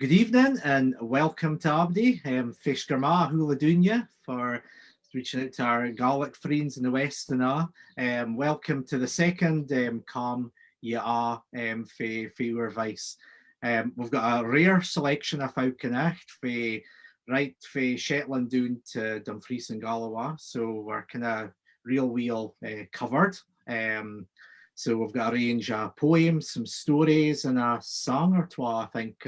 Good evening and welcome to Abdi. Fish Garma Hula Dunya for reaching out to our Gaelic friends in the West and welcome to the second Calm Ya for our Vice. We've got a rare selection of Falconacht for right for Shetland down to Dumfries and Galloway. So we're kind of real wheel covered. So we've got a range of poems, some stories, and a song or two, I think,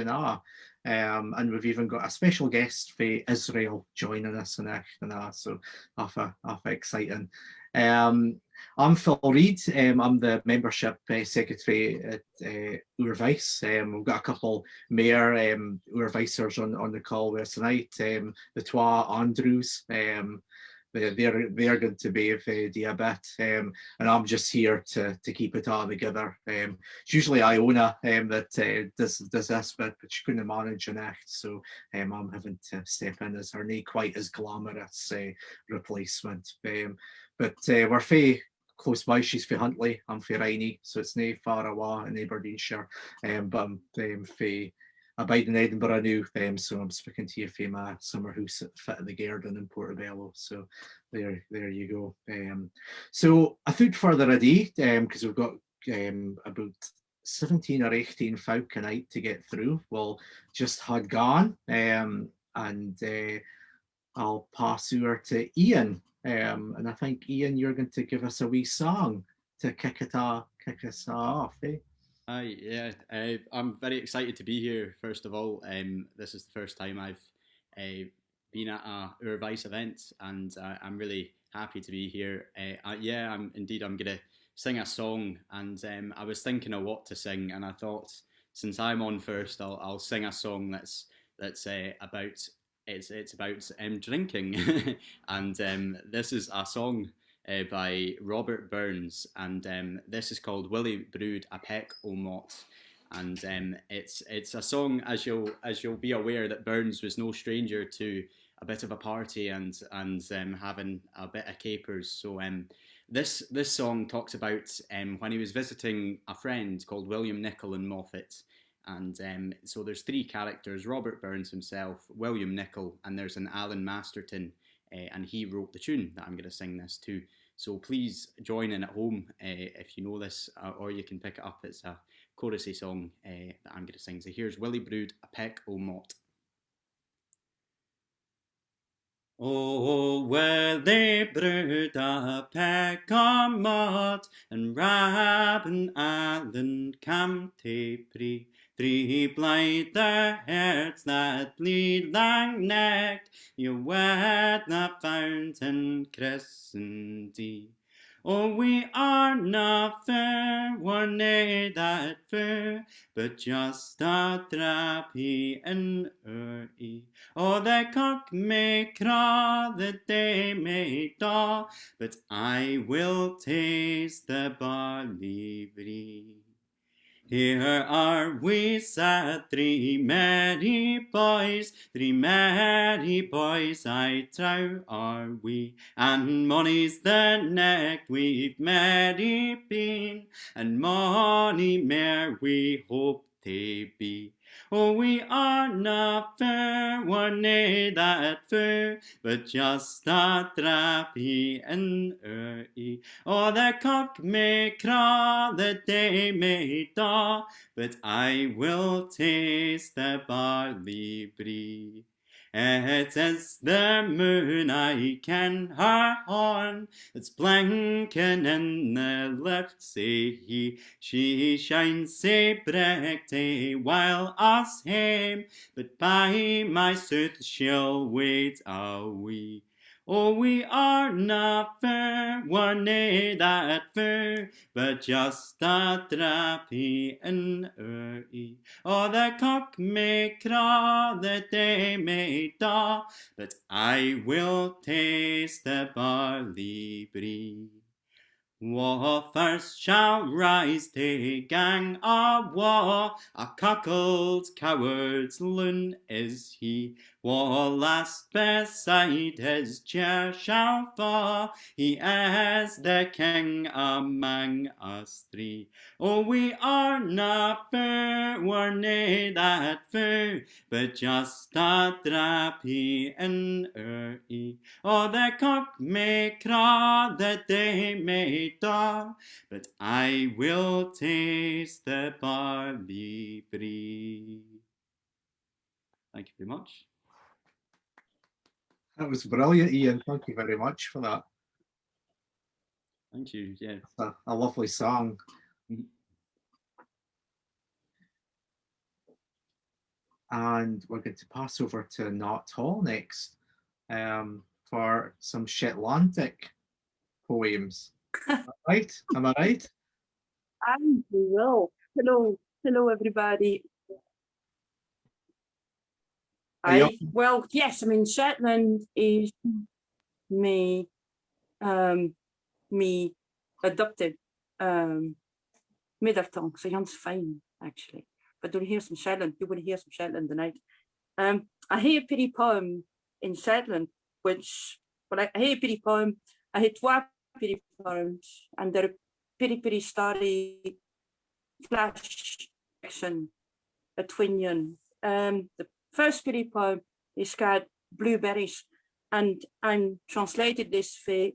and we've even got a special guest for Israel joining us in that, so half exciting. I'm Phil Reid. I'm the membership secretary at Urvice. We've got a couple mayor Urvicers on the call with us tonight. The Twa Andrews. They're going to be for a bit, and I'm just here to keep it all together. It's usually Iona that does this bit, but she couldn't manage an act, so I'm having to step in as her not quite as glamorous replacement. But we're fae close by. She's for Huntly, I'm for Riney, so it's nae far away in Aberdeenshire. But I'm for abide in Edinburgh now, so I'm speaking to you from my summer house at Fit of the Garden in Portobello. So there you go. So I thought further ado, because we've got about 17 or 18 folk a night to get through. We'll just head gone, and I'll pass over to Ian. And I think, Ian, you're going to give us a wee song to kick us off, eh? Hi, yeah, I'm very excited to be here. First of all, this is the first time I've been at a Urvice event, and I'm really happy to be here. Yeah, I'm gonna sing a song, and I was thinking of what to sing, and I thought since I'm on first, I'll sing a song that's about it's about drinking, and this is a song by Robert Burns, and this is called Willie Brewed a Peck o' Malt. And it's a song, as you'll be aware, that Burns was no stranger to a bit of a party and having a bit of capers. So this song talks about when he was visiting a friend called William Nicol in Moffat. And so there's three characters: Robert Burns himself, William Nicol, and there's an Alan Masterton, and he wrote the tune that I'm going to sing this to. So please join in at home if you know this, or you can pick it up. It's a chorusy song that I'm going to sing. So here's Willie Brewed a Peck o' Malt. Oh, Willie brewed a peck o' malt, and Robin Allen cam tae pre. Three blythe hearts that bleed lang necked, you wed the fountain christened. Oh, we are not fair, we're nae that fair, but just a drappie in our ee. Oh, the cock may craw, the day may daw, but I will taste the barley bree. Here are we sad, three merry boys, I trow are we, and mony's the neck we've merry been, and mony mair we hope to be. Oh, we are not fair, we're nae that fair, but just a drappie in our ee. Oh, the cock may craw, the day may daw, but I will taste the barley bree. It is the moon, I ken her horn, it's blinking in the lift, say he. She shines sae brighty while us hame, but by my sooth she'll wait a wee. Oh, we are not fair, we're nae that fair, but just a drappie in our ee. Oh, the cock may craw, the day may daw, but I will taste the barley bree. Wha first shall rise to gang a war, a cuckold coward's loon is he. Wha last beside his chair shall fall, he is the king among us three. Oh, we are not fair, we're nae that fair, but just a drappie in our ee. Oh, the cock may craw, the day may daw, but I will taste the barley brie. Thank you very much. That was brilliant, Ian. Thank you very much for that. Thank you. Yeah. A lovely song. And we're going to pass over to Nat Hall next for some Shetlandic poems. Right? Am I right? I will. Hello, everybody. Well, yes, I mean, Shetland is me adopted mother tongue, so sounds fine, actually. But don't hear some Shetland, you would hear some Shetland tonight. I hear a pretty poem in Shetland, which, well, I hear a pretty poem, I hear two pretty poems, and they're pretty story flash fiction, a twinion. The first pretty poem is called Blueberries, and I'm translated this for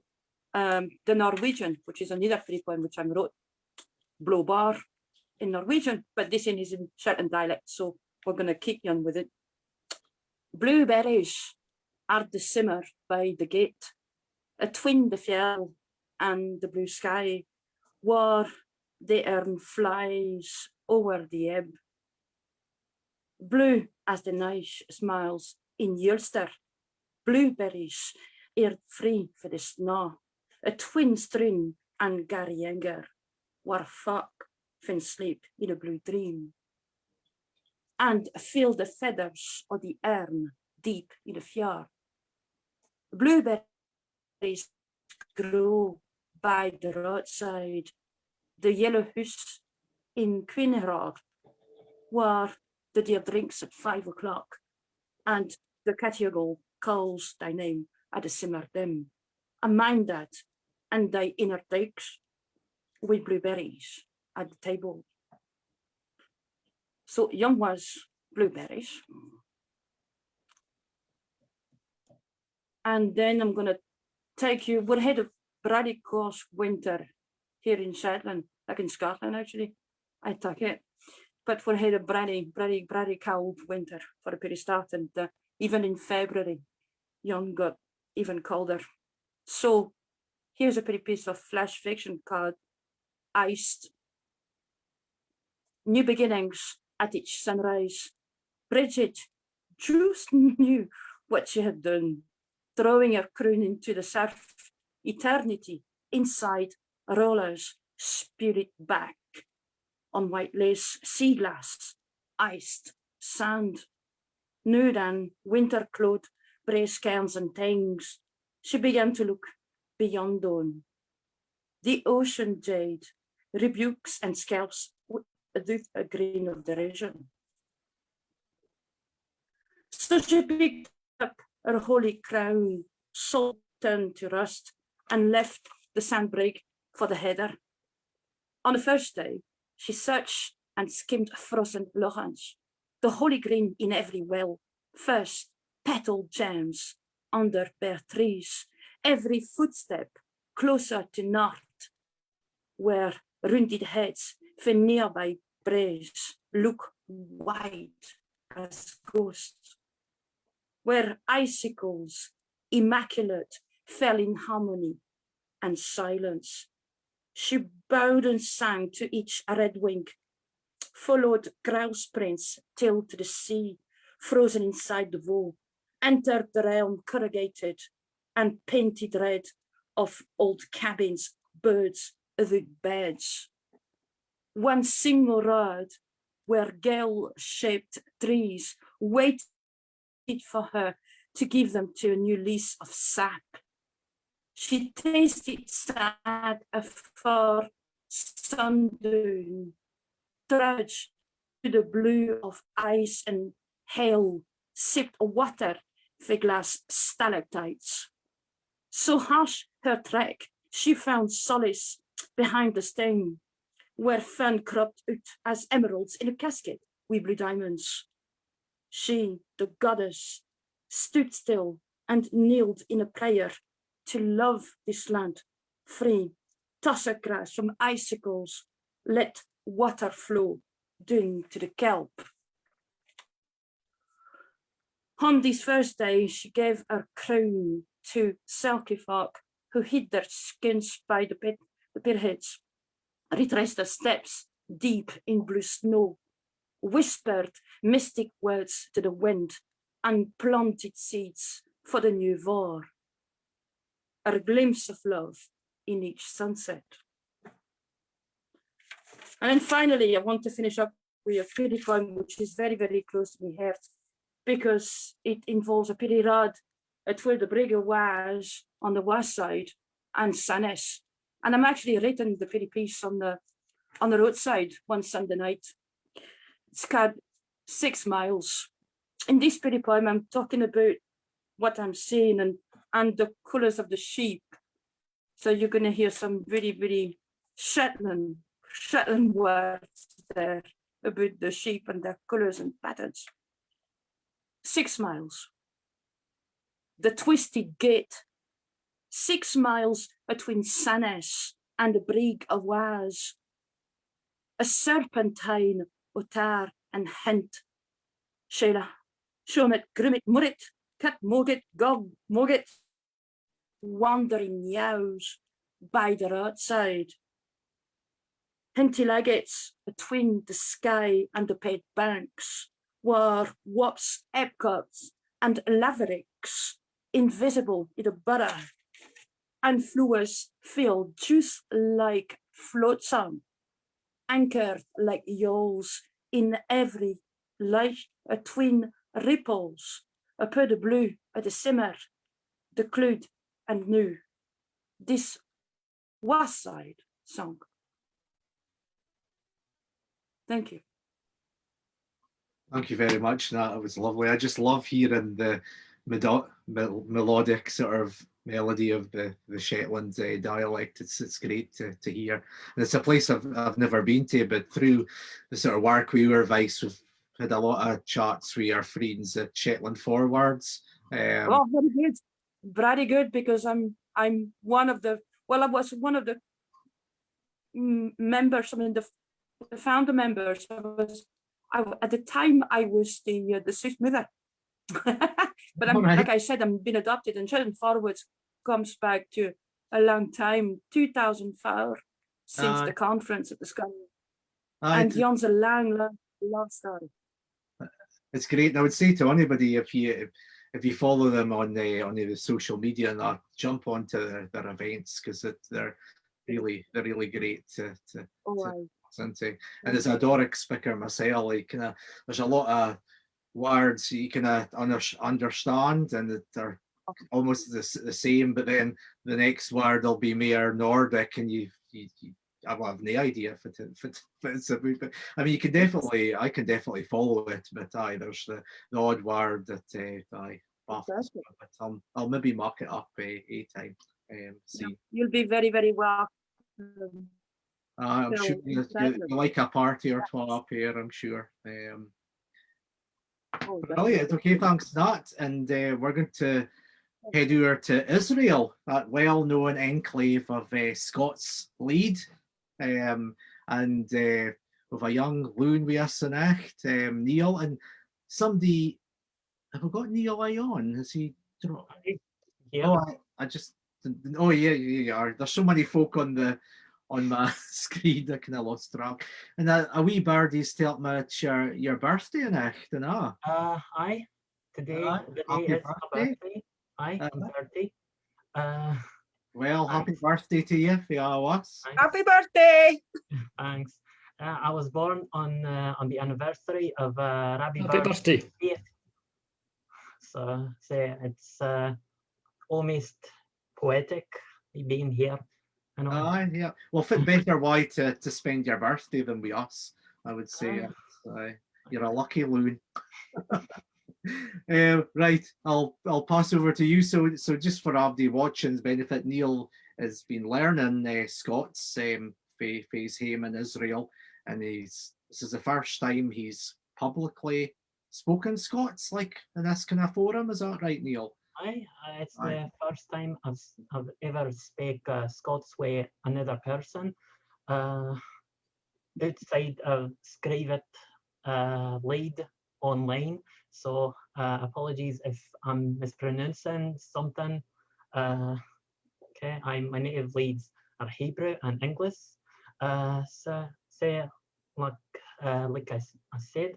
the Norwegian, which is another pretty poem which I wrote, Blåbær in Norwegian, but this is in Shetland dialect, so we're going to kick on with it. Blueberries are the simmer by the gate, atween the fjell and the blue sky, where the ern flies over the ebb. Blue as the night smiles in Ulster, blueberries are free for the snow, a twin string and Garrienger, where folk fin sleep in a blue dream. And feel the feathers of the ern deep in the fjord. Blueberries grow by the roadside, the yellow house in Queenerod, where the deer drinks at 5 o'clock, and the catiogal calls thy name at the simmer dim. And mind that, and thy inner takes with blueberries at the table. So young was blueberries. And then I'm gonna take you, we had a pretty coarse winter here in Shetland, like in Scotland actually, I took it. But we had a pretty cold winter for a pretty start, and even in February, young got even colder. So here's a pretty piece of flash fiction called Iced. New beginnings at each sunrise. Bridget just knew what she had done, throwing her croon into the surf. Eternity inside rollers, spirit back on white lace, sea glass, iced sand. Nude and winter clothed, brace cairns and things, she began to look beyond dawn. The ocean jade rebukes and scalps with a grain of derision. So she picked up her holy crown, salt turned to rust, and left the sandbrig for the heather. On the first day, she searched and skimmed frozen lochans, the holy grain in every well, first petal gems under bare trees, every footstep closer to north, where rounded heads for nearby braes look white as ghosts, where icicles immaculate fell in harmony and silence. She bowed and sang to each redwing, followed grouse prints till to the sea, frozen inside the wall, entered the realm corrugated and painted red of old cabins, birds, the beds. One single road where gale-shaped trees waited for her to give them to a new lease of sap. She tasted sad afar sundown, trudged to the blue of ice and hail, sipped water for glass stalactites. So harsh her trek, she found solace behind the stone, where fern cropped out as emeralds in a casket with blue diamonds. She, the goddess, stood still and kneeled in a prayer to love this land, free, tussock grass from icicles, let water flow down to the kelp. On this first day, she gave her crown to Selkie folk who hid their skins by the pitheads, retraced their steps deep in blue snow, whispered mystic words to the wind, and planted seeds for the new war. A glimpse of love in each sunset. And then finally, I want to finish up with a pity poem, which is very, very close to my heart, because it involves a pity rod at where the brig was on the west side and Sanes. And I'm actually writing the pity piece on the roadside one Sunday night. It's called 6 Miles. In this pity poem, I'm talking about what I'm seeing and the colours of the sheep. So you're going to hear some really, really Shetland words there about the sheep and their colours and patterns. 6 miles. The twisted gate. 6 miles between Sanes and the brig of Waz. A serpentine otar and hint. Sheila, Shomit, Grimmit, Murrit, Cat Mogit, Gog, Mogit. Wandering yows by the roadside. Hinty leggets between the sky and the paved banks were wops, epcots, and lavericks, invisible in the butter, and flues filled just like flotsam, anchored like yawls in every light between ripples, a peu de blue at the simmer, the cloud and new. This was side song. Thank you. Thank you very much. That was lovely. I just love hearing the melodic sort of melody of the Shetland dialect. It's great to hear. And it's a place I've never been to, but through the sort of work we were Vice, we've had a lot of chats with our friends at Shetland Forwards. Oh, very good. Very good, because I'm one of the, well, I was one of the members, I mean the founder members. At the time I was the Swiss mother. But I'm, right. Like I said, I'm been adopted, and Shetland Forwards comes back to a long time, 2004, since the conference at the Sky. And Jan's a long story. It's great. And I would say to anybody, if you follow them on the social media, and jump onto their events, because they're really great to listen to. And as a Doric speaker myself, like there's a lot of words you can understand, and they're almost the same, but then the next word will be more Nordic, and you I have no idea if it's about. But I mean, I can definitely follow it, but there's the odd word that baffles me. But I'll maybe mark it up a time. See. You'll be very, very welcome. I'm sure you like a party or two up here, I'm sure. Brilliant. Okay, thanks for that. And we're going to head over to Israel, that well-known enclave of Scots Lead. And with a young loon with us tonight, Neil, and somebody, have I got Neil on? Is he? Yeah. Oh, I just. Oh yeah, you are. There's so many folk on my screen, I kind of lost track. And a wee birdie's telling me it's your birthday, and Aye. Today, the day is my birthday. Aye, I'm 30. Well, happy birthday to you, for all us. Happy birthday! Thanks. I was born on the anniversary of Rabbi Happy birthday. So it's almost poetic being here. You know. Yeah. Well, fit better way to spend your birthday than with us, I would say. You're a lucky loon. Right, I'll pass over to you. So just for everybody watching's benefit, Neil has been learning Scots for his home in Israel, and this is the first time he's publicly spoken Scots like in this kind of forum. Is that right, Neil? It's the first time I've ever speak Scots with another person. Outside of Scrive lead online. So apologies if I'm mispronouncing something. Okay, my native leads are Hebrew and English. So like I said,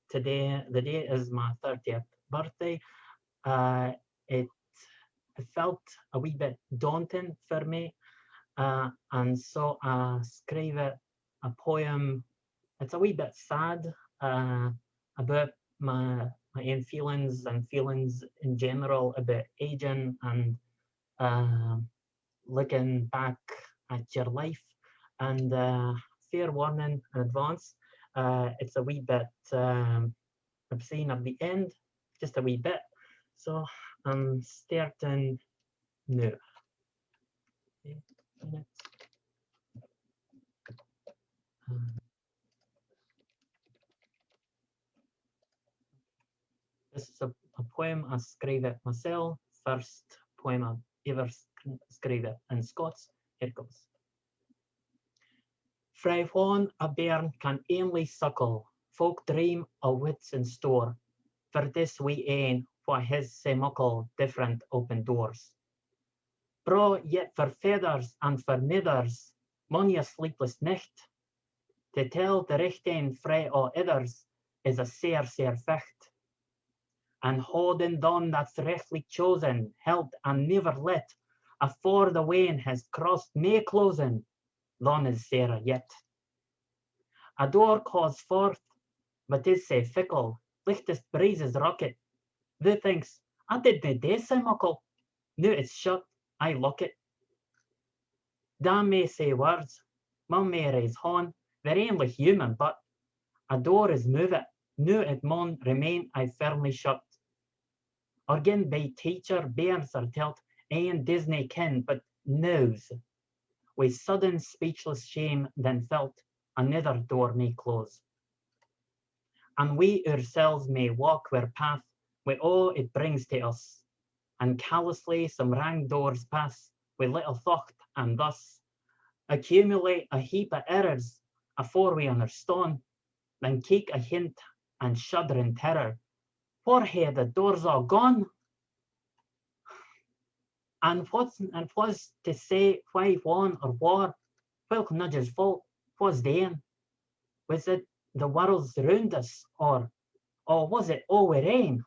today the day is my 30th birthday. It felt a wee bit daunting for me, and so I scribe a poem. It's a wee bit sad about my own feelings and feelings in general about aging and looking back at your life. And fair warning in advance, it's a wee bit obscene at the end, just a wee bit. So I'm starting now. This is a poem I scribe it myself. First poem I've ever scribe it in Scots. Here it goes. Frae whan a bairn can only suckle, folk dream of wits in store. For this we ain what his sae muckle different open doors. Bra yet for feathers and for nithers, mony a sleepless nicht. To tell the richten frae o others is a sair ficht. And holding don that's rechtly chosen, held and never let, afore the wane has crossed nae closing, long is Sarah yet. A door calls forth, but is sae fickle, lichtest breezes rocket. Thou thinks, I did nae dae sae muckle, now it's shut, I lock it. Dan may say words, mum may raise horn, they're only human, but a door is move it, now it maun remain I firmly shut. Again by teacher bairns are telt, ain Disney ken, but knows. With sudden speechless shame then felt, another door may close. And we ourselves may walk where path, with all it brings to us, and callously some rang doors pass, with little thought, and thus accumulate a heap of errors, afore we understand, then keek a hint and shudder in terror. For here the doors are gone. And what's to say why one or war, whilk nudges fault, what's then? Was it the world's round us, or was it all we're in?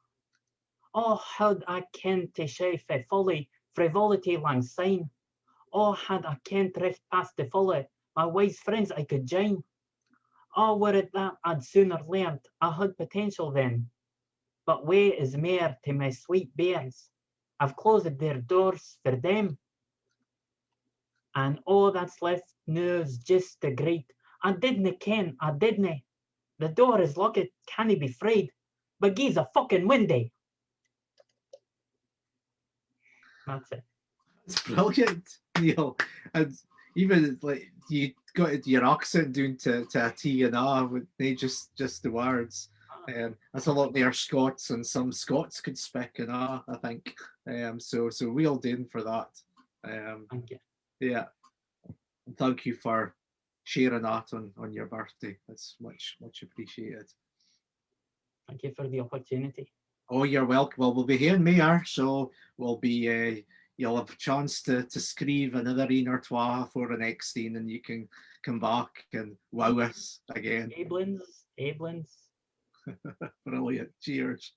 Oh, had I kent to shave folly, frivolity lang sign. Oh, had I kent rift past the folly, my wise friends I could join. Oh, were it that I'd sooner learned, I had potential then. But way is mair to my sweet bairns. I've closed their doors for them. And all that's left now's just the great. I didna ken, I didna. The door is locked, can't be freed. But gie's a fucking windy. That's it. It's brilliant, Neil. And even like you got your accent down to a T and R with they just the words. That's a lot there Scots, and some Scots could speak in I think. So well done for that. Thank you. Yeah. And thank you for sharing that on your birthday. That's much appreciated. Thank you for the opportunity. Oh, you're welcome. Well, we'll be here in Mayor, so we'll be you'll have a chance to scrive another een or twa for the next scene, and you can come back and wow us again. Aiblins. Brilliant. Cheers.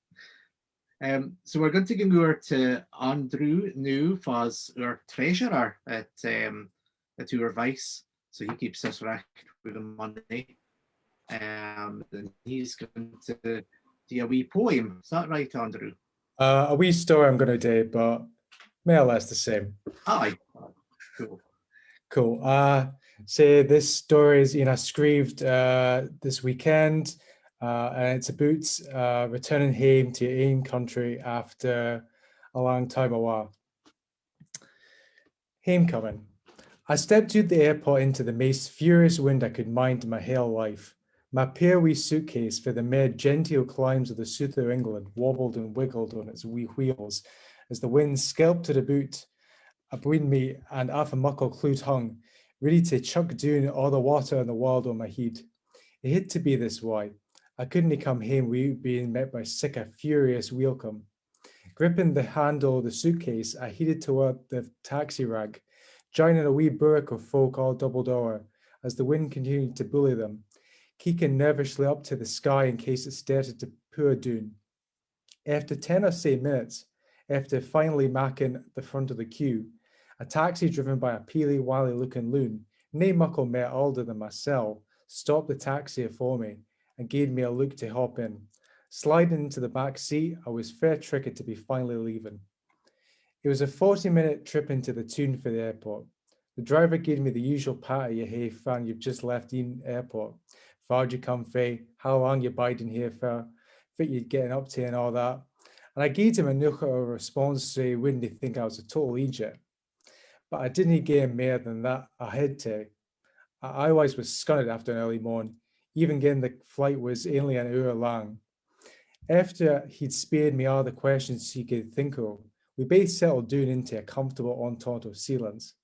So we're going to go over to Andrew now as our treasurer at our Vice. So he keeps us right with the money. And he's going to do a wee poem. Is that right, Andrew? A wee story I'm going to do, but More or less the same. Aye. Cool. Cool. So this story is scribed this weekend, and it's about returning home to your own country after a long time away. Homecoming. I stepped out the airport into the most furious wind I could mind in my whole life. My pale wee suitcase for the mere genteel climbs of the south of England wobbled and wiggled on its wee wheels as the wind scalped it about me and half a muckle clout hung, ready to chuck down all the water in the world on my head. It had to be this way. I couldn't come home without being met by such a furious welcome. Gripping the handle of the suitcase, I headed toward the taxi rag, joining a wee burk of folk all doubled over as the wind continued to bully them, keeking nervously up to the sky in case it started to pour down. After 10 or so minutes, after finally making the front of the queue, a taxi driven by a peely wally looking loon, nae muckle mair older than myself, stopped the taxi afore me and gave me a look to hop in. Sliding into the back seat, I was fair tricky to be finally leaving. It was a 40-minute trip into the tune for the airport. The driver gave me the usual pat of your hey fan you've just left in airport. Far'd you come fae, how long you biding here for, fit you getting up to and all that. And I gave him a nook of a response so he wouldn't think I was a total idiot. But I didn't get him more than that I had to. I always was scunned after an early morn, even getting the flight was only an hour long. After he'd spared me all the questions he could think of, we both settled down into a comfortable entente of silence.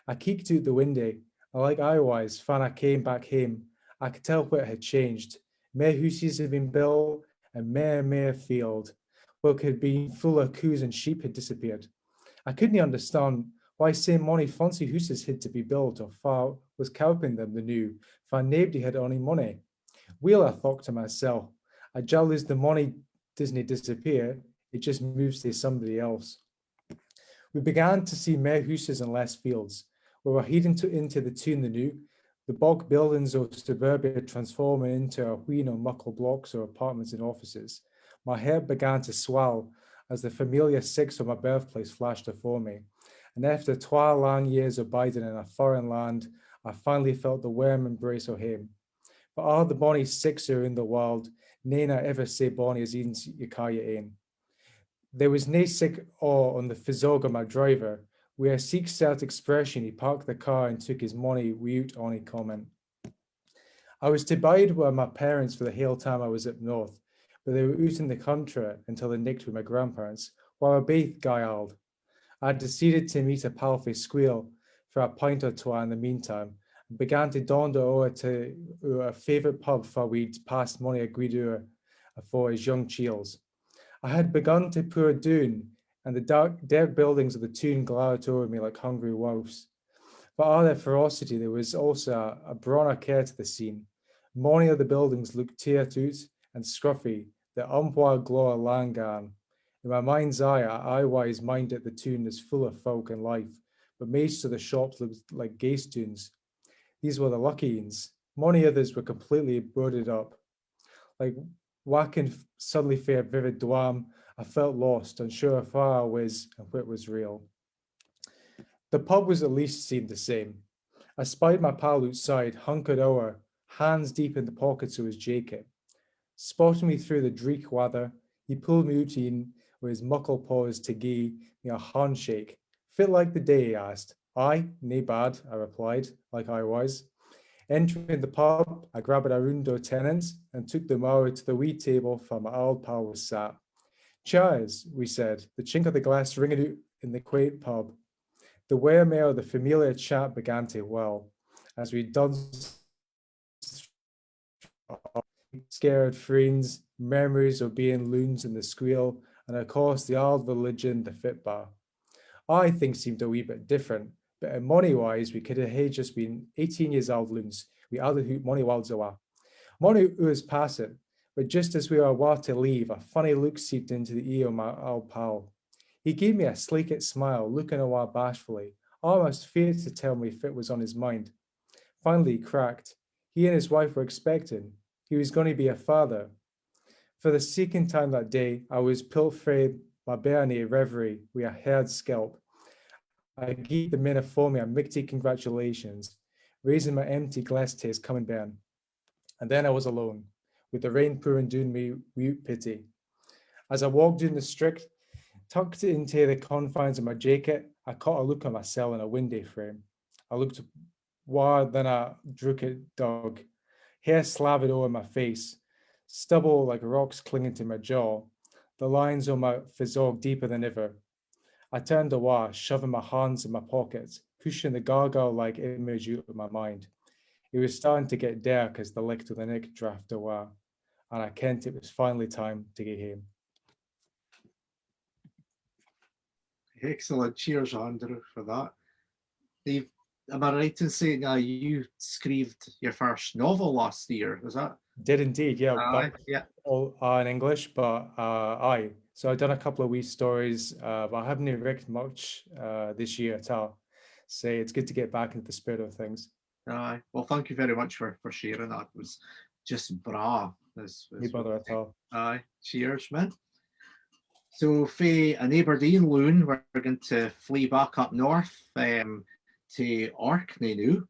I kicked out the window, and like I was, when I came back home, I could tell what had changed. More houses had been built, and more field. What had been full of cows and sheep had disappeared. I couldn't understand why so many fancy houses had to be built or far was cowping them the new, for nobody had any money. Well, I thought to myself, I jealous the money doesn't disappear, it just moves to somebody else. We began to see more houses and less fields. We were heading into the tune the new, the bog buildings of suburbia transforming into a wheen of muckle blocks or apartments and offices. My head began to swell as the familiar six of my birthplace flashed before me. And after 12 long years of biding in a foreign land, I finally felt the warm embrace of him. For all the bonny six are in the world, nane I ever say bonny as even you call your ain. There was nae sick awe on the physog of my driver, where a seek self expression he parked the car and took his money without any comment. I was to bide with my parents for the whole time I was up north, but they were out in the country until the night with my grandparents, while we both guiled. I decided to meet a pal for Squeal for a pint or two in the meantime, and began to daunder over to a favourite pub for we'd passed money agreed over for his young chills. I had begun to pour down, and the dark buildings of the tune glowered over me like hungry wolves. For all their ferocity, there was also a brawner care to the scene. Many of the buildings looked teared out and scruffy, the umwild glow lang gone. In my mind's eye, I always minded the tune is full of folk and life, but most of the shops looked like ghost tunes. These were the lucky ones. Many others were completely boarded up. Like walking suddenly for a vivid dwam, I felt lost, unsure of where I was and what was real. The pub was at least seemed the same. I spied my pal outside, hunkered over, hands deep in the pockets of his jacket. Spotting me through the dreek weather, he pulled me out in with his muckle paws to gie me a handshake. Fit like the day, he asked. Aye, nae bad, I replied, like I was. Entering the pub, I grabbed a round of tenants and took them over to the wee table where my old pal was sat. Cheers, we said, the chink of the glass ringing out in the quaint pub. The wear of the familiar chat began to well, as we danced scared friends, memories of being loons in the squeal, and of course the old religion, the fit bar. I think seemed a wee bit different, but in money-wise, we could have just been 18 years old loons. We added hoot money wilds awa. Money was passing, but just as we were about to leave, a funny look seeped into the ear of my old pal. He gave me a sleeked smile, looking awa bashfully, almost feared to tell me if it was on his mind. Finally, he cracked. He and his wife were expecting. He was going to be a father. For the second time that day, I was pilfering my bairnie reverie with a haired scalp. I gave the men afore me a mighty congratulations, raising my empty glass to his coming bairn. And then I was alone, with the rain pouring down me without pity. As I walked down the street, tucked into the confines of my jacket, I caught a look at myself in a window frame. I looked wider than a drooked dog, hair slathered over my face, stubble like rocks clinging to my jaw, the lines on my physog deeper than ever. I turned away, shoving my hands in my pockets, pushing the gargoyle-like image out of my mind. It was starting to get dark as the licht of the night drifted away, and I kent it was finally time to get home. Excellent. Cheers, Andrew, for that. Dave, am I right in saying you scrived your first novel last year? Is that? Did indeed, yeah. Yeah. All in English, but aye. So I've done a couple of wee stories, but I haven't written much this year at all. So it's good to get back into the spirit of things. Aye. Well, thank you very much for sharing that. It was just bra. No bother at all. Aye. Cheers, man. So Faye and Aberdeen Loon, we're going to flee back up north to Orkney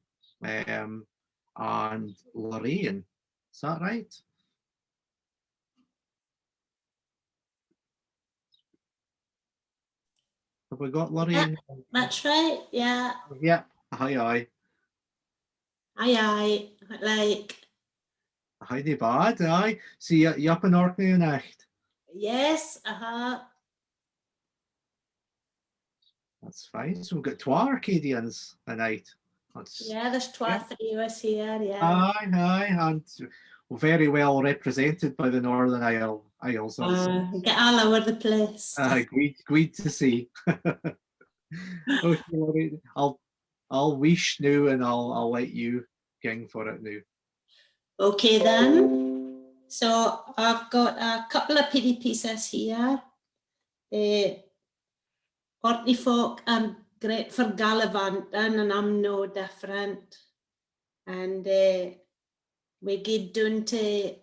now, and Lorraine. Is that right? Have we got Lorraine? That's right, yeah. Yeah. Aye. Aye, like, Aye, not bad, aye. So you up in Orkney tonight? yes, That's fine. So we've got two Arcadians tonight. That's yeah, there's three of us here, yeah. aye, and very well represented by the Northern Isles. Get all over the place. Great to see. Okay, Lorraine, I'll wish now, and I'll let you ging for it now. Okay then, so I've got a couple of pity pieces here. Orkney folk are great for gallivanting, and I'm no different. And we get down to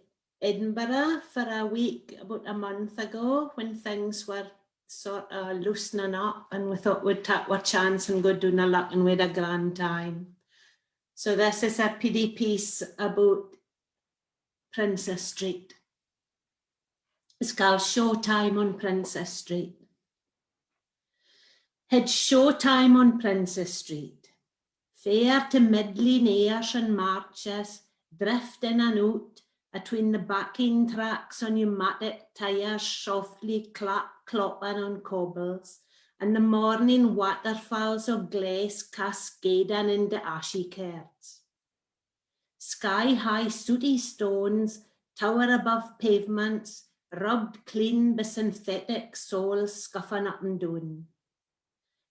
Edinburgh for a week about a month ago when things were sort of loosening up, and we thought we'd take our chance and go down a lot, and we had a grand time. So this is a pity piece about Princess Street. It's called Showtime on Princess Street. Had showtime on Princess Street. Fair to middling airs and marches, drifting and out atween the backing tracks on pneumatic tires softly clopping on cobbles, and the morning waterfalls of glass cascading into ashy curds. Sky-high sooty stones tower above pavements, rubbed clean by synthetic soles scuffing up and down.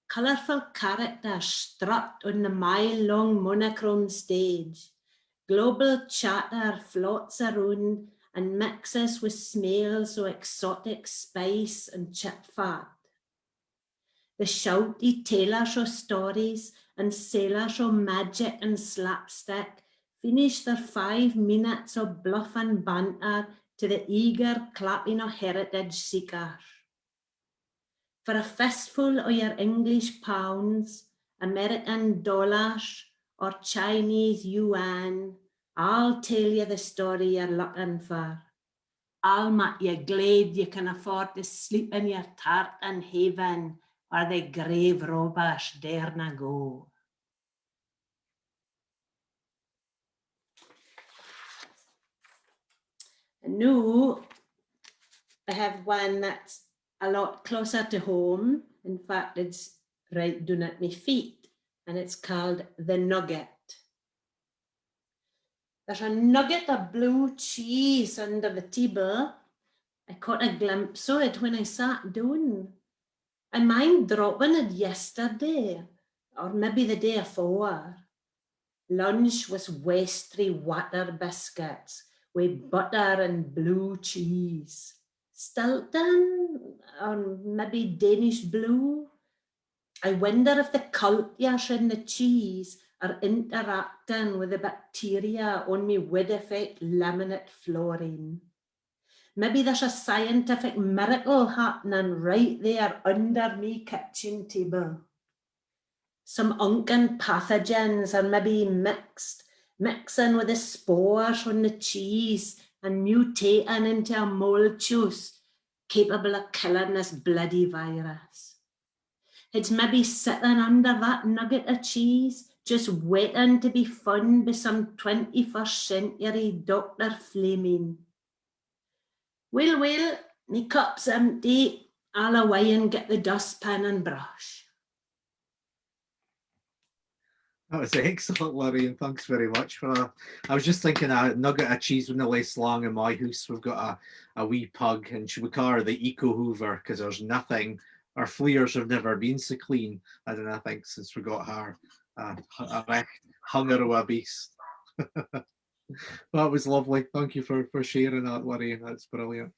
Colourful characters strut on the mile-long monochrome stage. Global chatter floats around and mixes with smells of exotic spice and chip fat. The shouty tellers of stories and sailors of magic and slapstick finish their 5 minutes of bluff and banter to the eager clapping of heritage seekers. For a fistful of your English pounds, American dollars, or Chinese yuan, I'll tell you the story you're looking for. I'll make you glad you can afford to sleep in your tartan haven where the grave robbers dare not go. And now I have one that's a lot closer to home. In fact, it's right down at my feet, and it's called The Nugget. There's a nugget of blue cheese under the table. I caught a glimpse of it when I sat down. I mind dropping it yesterday, or maybe the day before. Lunch was Westry water biscuits with butter and blue cheese. Stilton, or maybe Danish blue. I wonder if the cultures in the cheese are interacting with the bacteria on my wood effect laminate flooring. Maybe there's a scientific miracle happening right there under me kitchen table. Some unken pathogens are maybe mixing with the spores from the cheese and mutating into a mold juice capable of killing this bloody virus. It's maybe sitting under that nugget of cheese, just waiting to be found by some 21st century Dr. Fleming. Well, me cup's empty. I'll away and get the dustpan and brush. That was excellent, Lorraine. Thanks very much for that. I was just thinking a nugget of cheese wouldn't last long in my house. We've got a wee pug, and should we call her the Eco Hoover, because there's nothing, our fleers have never been so clean, I don't know, I think, since we got her. A recht hunger of a beast. That was lovely. Thank you for sharing that, Lorraine. That's brilliant.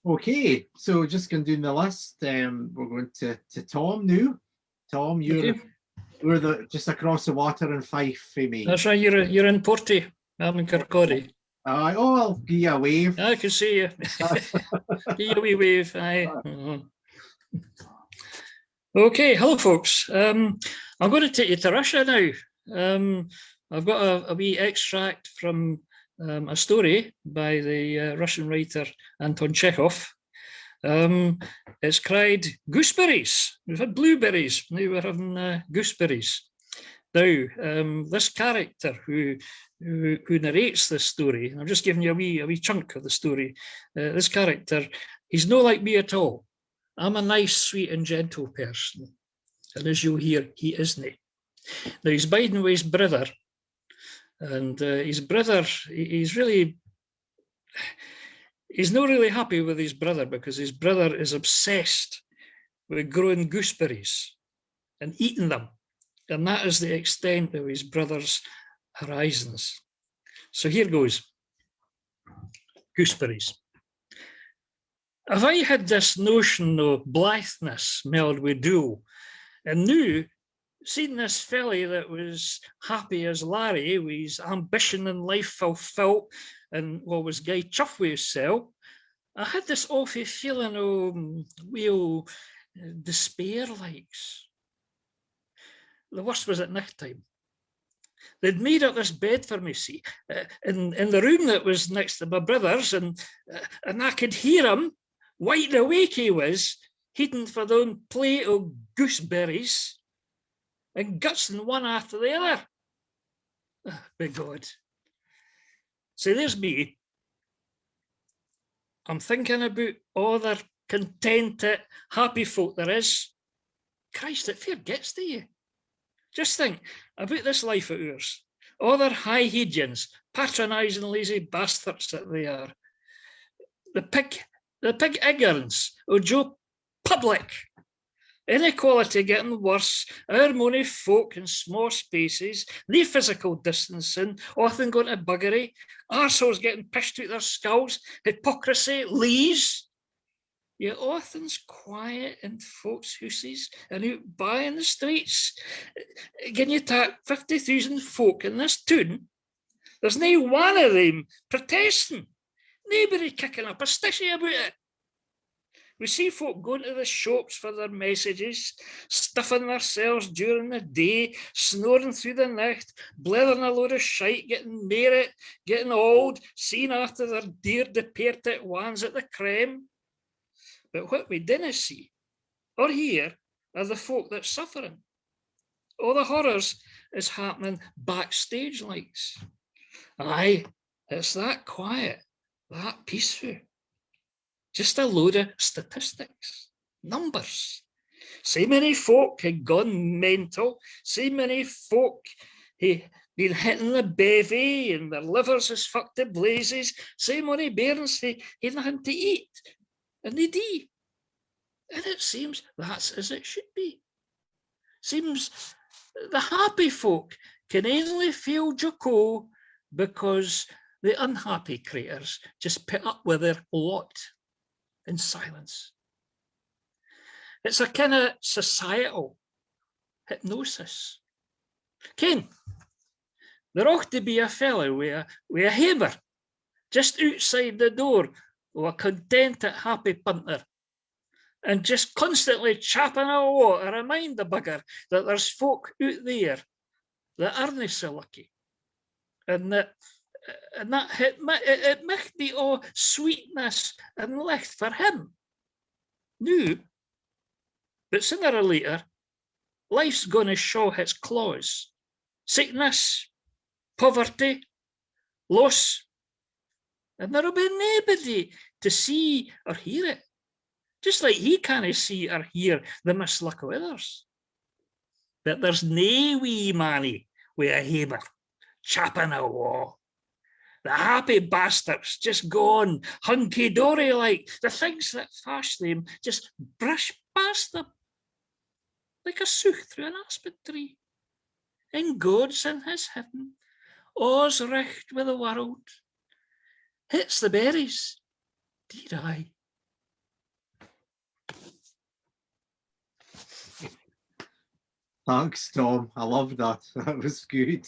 Okay, so just going down the list, we're going to Tom now. Tom, you're just across the water in Fife, me. That's right, you're in Porty. I'm in Kirkcaldy. Oh, I'll give you a wave. I can see you. Give you a wee wave. Aye. Okay, hello folks. I'm going to take you to Russia now. I've got a wee extract from a story by the Russian writer Anton Chekhov. It's cried gooseberries. We've had blueberries, now we're having gooseberries. Now, this character who narrates this story, and I'm just giving you a wee chunk of the story. This character, he's no like me at all. I'm a nice, sweet and gentle person. And as you'll hear, he isn't. Now, he's biding with his brother. And his brother, he's not really happy with his brother, because his brother is obsessed with growing gooseberries and eating them. And that is the extent of his brother's horizons. So here goes. Gooseberries. Have I had this notion of blitheness meld with dool, and now seen this felly that was happy as Larry, with his ambition in life fulfilled, and was gay chuff with himself, I had this awful feeling of real despair likes. The worst was at night time. They'd made up this bed for me, see, in the room that was next to my brother's, and I could hear him, wide awake he was, heeding for their own plate of gooseberries, and gutsing one after the other. Oh, by God. So there's me. I'm thinking about all the contented, happy folk there is. Christ, it fair gets to you. Just think about this life of ours. All their high hedgens, patronising lazy bastards that they are. The pig ignorance of Joe Public. Inequality getting worse, our money folk in small spaces, no physical distancing, often going to buggery, arseholes getting pished out their skulls, hypocrisy, lies. Yet often's quiet in folks' houses and out by in the streets. Can you take 50,000 folk in this town? There's no one of them protesting, nobody kicking up a stitchy about it. We see folk going to the shops for their messages, stuffing themselves during the day, snoring through the night, blethering a load of shite, getting married, getting old, seeing after their dear departed ones at the creme. But what we didn't see or hear are the folk that's suffering. All the horrors is happening backstage likes. Aye, it's that quiet, that peaceful. Just a load of statistics, numbers. So many folk had gone mental, so many folk had been hitting the bevy and their livers is fucked to blazes, so many bairns had nothing to eat, and they do. And it seems that's as it should be. Seems the happy folk can only feel Joko because the unhappy creatures just put up with their lot in silence. It's a kind of societal hypnosis. Ken, there ought to be a fellow with a hammer just outside the door of a contented, happy punter. and just constantly chapping awa to remind the bugger that there's folk out there that aren't so lucky. And that it might be all sweetness and licht for him. No, but sooner or later, life's going to show its claws. Sickness, poverty, loss, and there'll be nobody to see or hear it. Just like he can't see or hear the misluck of others. But there's nae wee manny with a hammer chapping awa. The happy bastards just go on hunky-dory like the things that fash them just brush past them like a sough through an aspen tree. And God's in his heaven, all's recht with the world. Hits the berries, dear I. Thanks, Tom. I love that. That was good.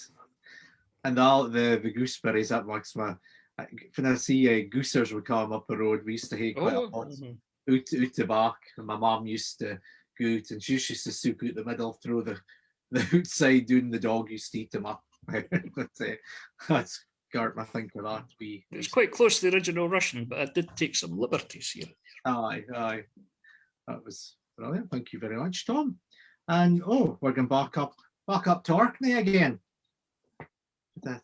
And all the gooseberries, that makes my... When I see goosers would come up the road, we used to hate quite a lot. Out the back, and my mum used to go out, and she used to soak out the middle, throw the outside down, the dog used to eat them up. But that's got my think of that. It's quite close to the original Russian, but I did take some liberties here. Aye. That was brilliant. Thank you very much, Tom. And we're going back up to Orkney again. To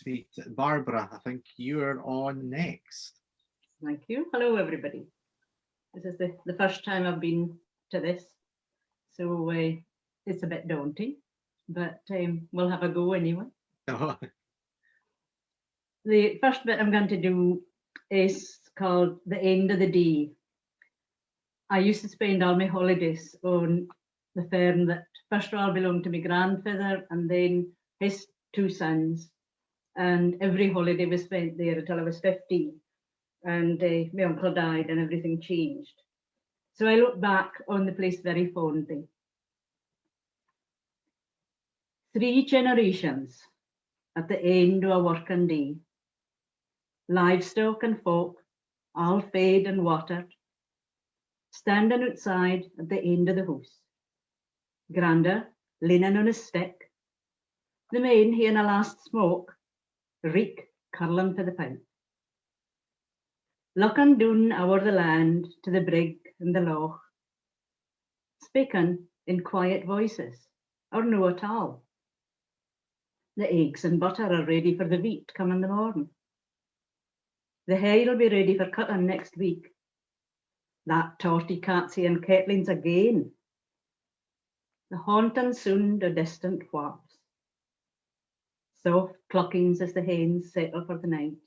meet Barbara. I think you're on next. Thank you. Hello, everybody. This is the first time I've been to this, so it's a bit daunting, but we'll have a go anyway. The first bit I'm going to do is called The End of the Day. I used to spend all my holidays on the farm that first of all belonged to my grandfather and then his two sons. And every holiday was spent there until I was 15. And my uncle died and everything changed. So I look back on the place very fondly. 3 generations at the end of a working day. Livestock and folk, all fed and watered, standing outside at the end of the house. Granda leaning on a stick, the men hearing a last smoke, reek curling for the pipe. Looking down over the land to the brig and the loch, speaking in quiet voices, or no at all. The eggs and butter are ready for the wheat come in the morning. The hay will be ready for cutting next week. That torty catsy and kettlings again. The haunting sound of distant wharps. Soft cluckings as the hens settle for the night.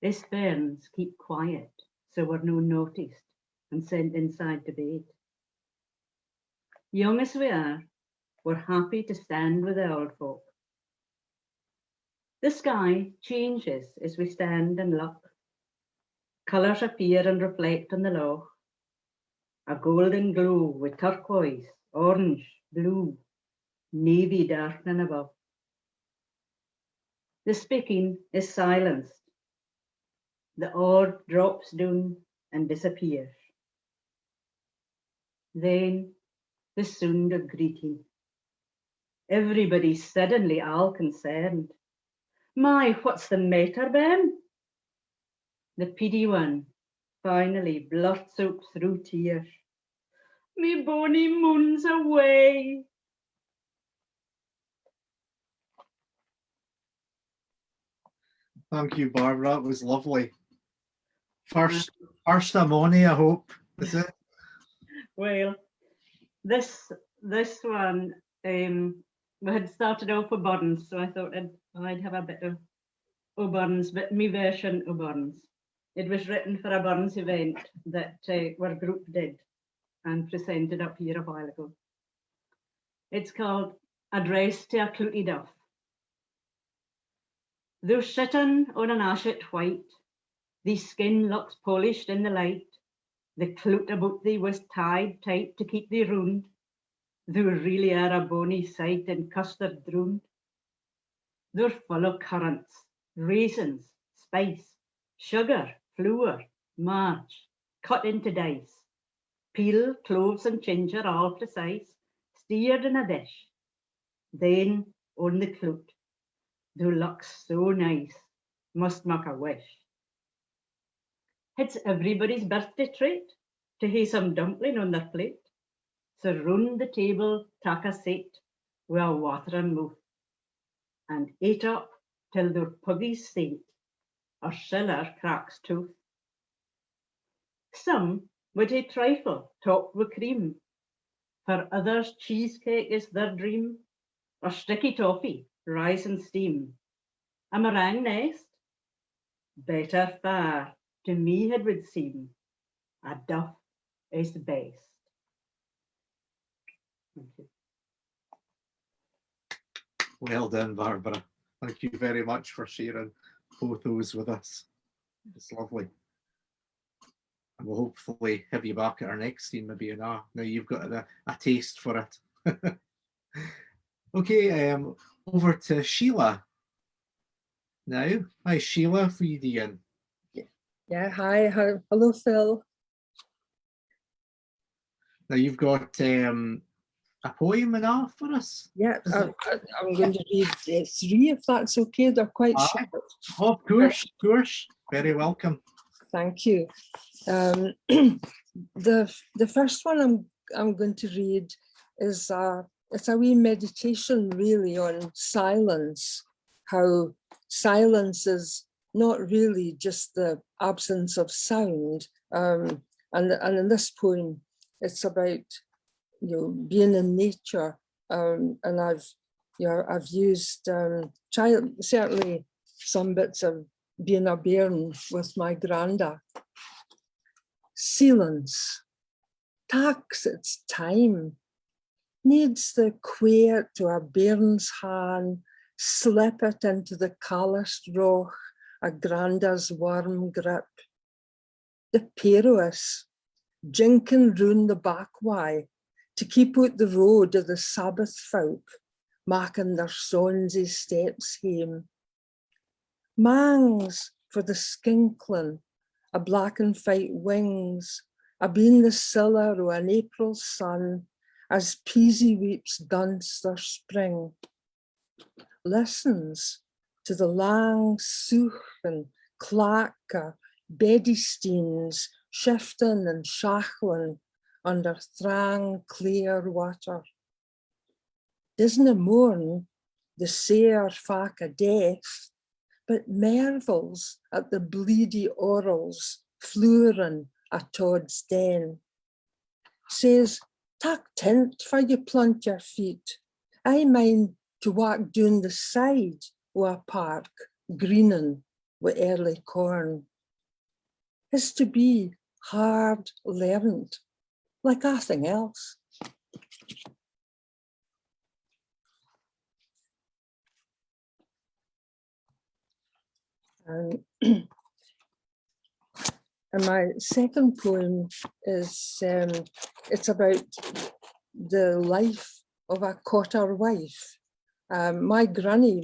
These ferns keep quiet, so we're no noticed and sent inside to bed. Young as we are, we're happy to stand with the old folk. The sky changes as we stand and look. Colours appear and reflect on the loch. A golden glow with turquoise, orange, blue, navy darkening above. The speaking is silenced. The oar drops down and disappears. Then the sound of greeting. Everybody suddenly all concerned. My, what's the matter, Ben? The PD one finally blurts out through tears. Me bonny moon's away. Thank you, Barbara. That was lovely. First ammonia, I hope. Is it? Well, this one we had started off with Burns, so I thought I'd have a bit of Burns, but me version of Burns. It was written for a Burns event that our group did and presented up here a while ago. It's called Address to a Clouty Duff. Thou sitting on an ashet white, thee skin looks polished in the light, the clout about thee was tied tight to keep thee round. Thou really are a bonny sight in custard drowned. They're full of currants, raisins, spice, sugar, flour, march, cut into dice. Peel, cloves and ginger all precise, steered in a dish. Then on the clout, thou looks so nice, must make a wish. It's everybody's birthday treat to hae some dumpling on their plate. So round the table tak a seat wi' a waterin' mouth, and ate up till their puggies saint, or Schiller cracks tooth. Some would hae trifle topped with cream, for others cheesecake is their dream, or sticky toffee, rise and steam. A meringue nest, better far to me it would seem, a duff is best. Thank you. Well done, Barbara. Thank you very much for sharing both those with us. It's lovely. And we'll hopefully have you back at our next scene, maybe now you've got a taste for it. Okay, over to Sheila now. Hi, Sheila, how are you doing? Yeah, hi, hello, Phil. Now you've got a poem and all for us. Yeah, I'm going to read 3 if that's okay. They're quite short. Oh, of course. Very welcome. Thank you. The first one I'm going to read is it's a wee meditation really on silence. How silence is not really just the absence of sound. And in this poem, it's about being in nature. And I've used certainly some bits of being a bairn with my granda. Silence takes its time, needs the queer to a bairn's hand, slip it into the calloused roch, a granda's warm grip. The perois, jinking round the back way, to keep out the road of the Sabbath folk, making their sonsy steps hame. Mangs for the skinkling, a black and white wings, a been the siller o' an April sun, as peasy weeps dance their spring. Listens to the lang sough and clack o' beddysteens shifting and shackling under thrang clear water. Disna mourn the sair fac o' death, but marvels at the bleedy orals flurin' at Todd's den. Says, tak tent for you plant your feet. I mind to walk down the side o' a park, greening with early corn. Is to be hard learned, like nothing else. And my second poem is, it's about the life of a cotter wife. My granny,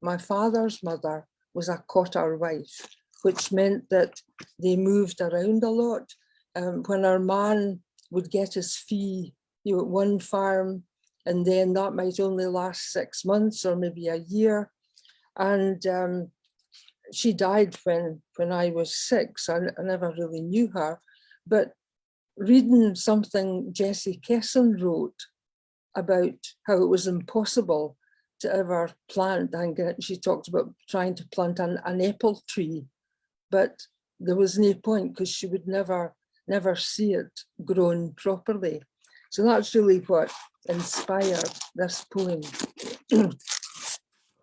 my father's mother, was a cotter wife, which meant that they moved around a lot. When our man would get his fee, at one farm, and then that might only last 6 months or maybe a year. And she died when I was 6. I never really knew her, but reading something Jessie Kesson wrote about how it was impossible to ever plant, and she talked about trying to plant an apple tree, but there was no point because she would never see it grown properly. So that's really what inspired this poem.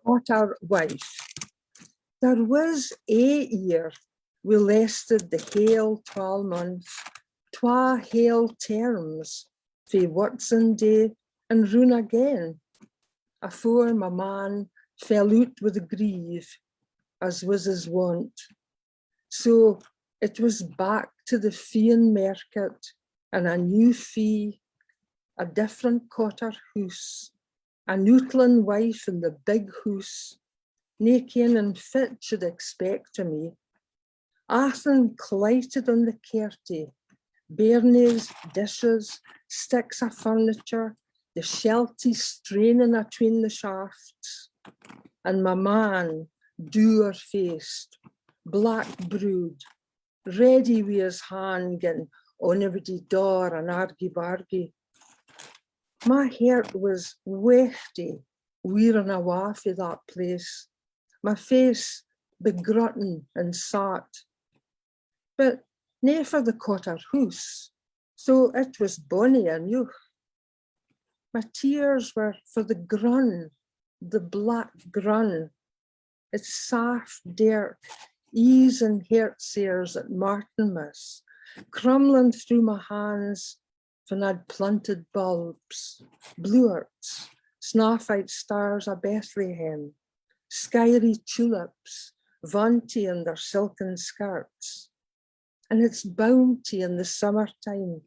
Cotter wife. There was a year we lasted the hale 12 months, twa hale terms, fae Watson Day and roon again, afore my man fell out with grief, as was his wont. So it was back to the Fian market and a new fee, a different cotter hoose, a Newtland wife in the big hoose, nae ken and fit should expect to me. Athan clighted on the kerty, bairnies, dishes, sticks of furniture, the shelty straining atween the shafts, and my man, dour-faced, black-brewed, ready with his hand getting on every door and argy-bargy. My heart was wechty, wearing awa for that place, my face begrutting and sat. But nae for the Cotter house, so it was bonny anew. My tears were for the grun, the black grun. It's soft dirt, ease and heart sears at Martinmas, crumbling through my hands when I'd planted bulbs, bluearts, snaffite stars of Bethlehem, skyery tulips, vaunty in their silken skirts. And its bounty in the summertime,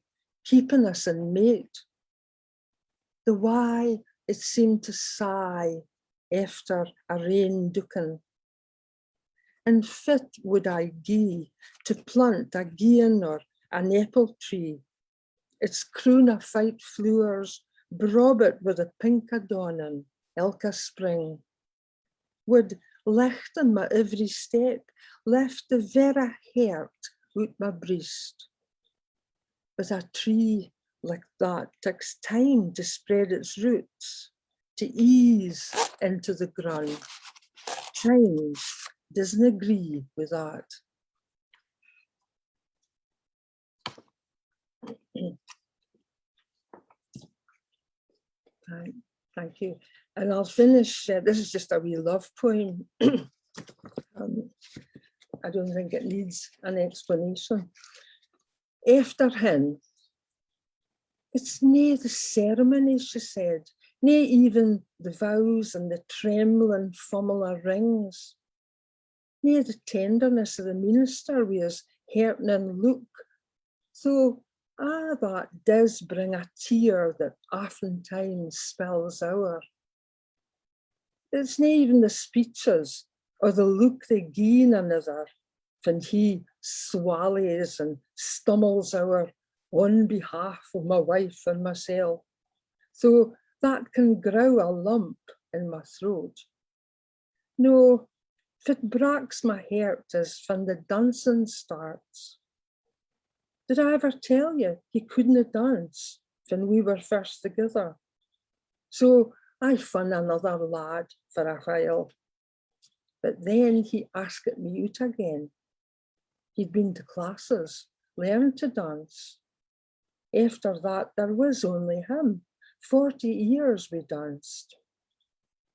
keeping us in mate. The why it seemed to sigh after a rain duken. And fit would I gie to plant a gien or an apple tree, its croon of white flowers, brobit with a pink adorning, elke spring. Would lichten my every step, left the very heart out my breast. But a tree like that takes time to spread its roots, to ease into the ground. Change doesn't agree with that. Thank you. And I'll finish, this is just a wee love poem. I don't think it needs an explanation. After him, it's nae the ceremony, she said, nae even the vows and the trembling fummel of rings, nae the tenderness of the minister with his heartening look, though that does bring a tear that oftentimes spells o'er. It's nae even the speeches or the look they gie another when he swallows and stumbles o'er on behalf of my wife and myself, so that can grow a lump in my throat. No, if it breaks my heart as when the dancing starts. Did I ever tell you he couldn't dance when we were first together? So I found another lad for a while, but then he asked me out again. He'd been to classes, learned to dance. After that, there was only him. 40 years we danced.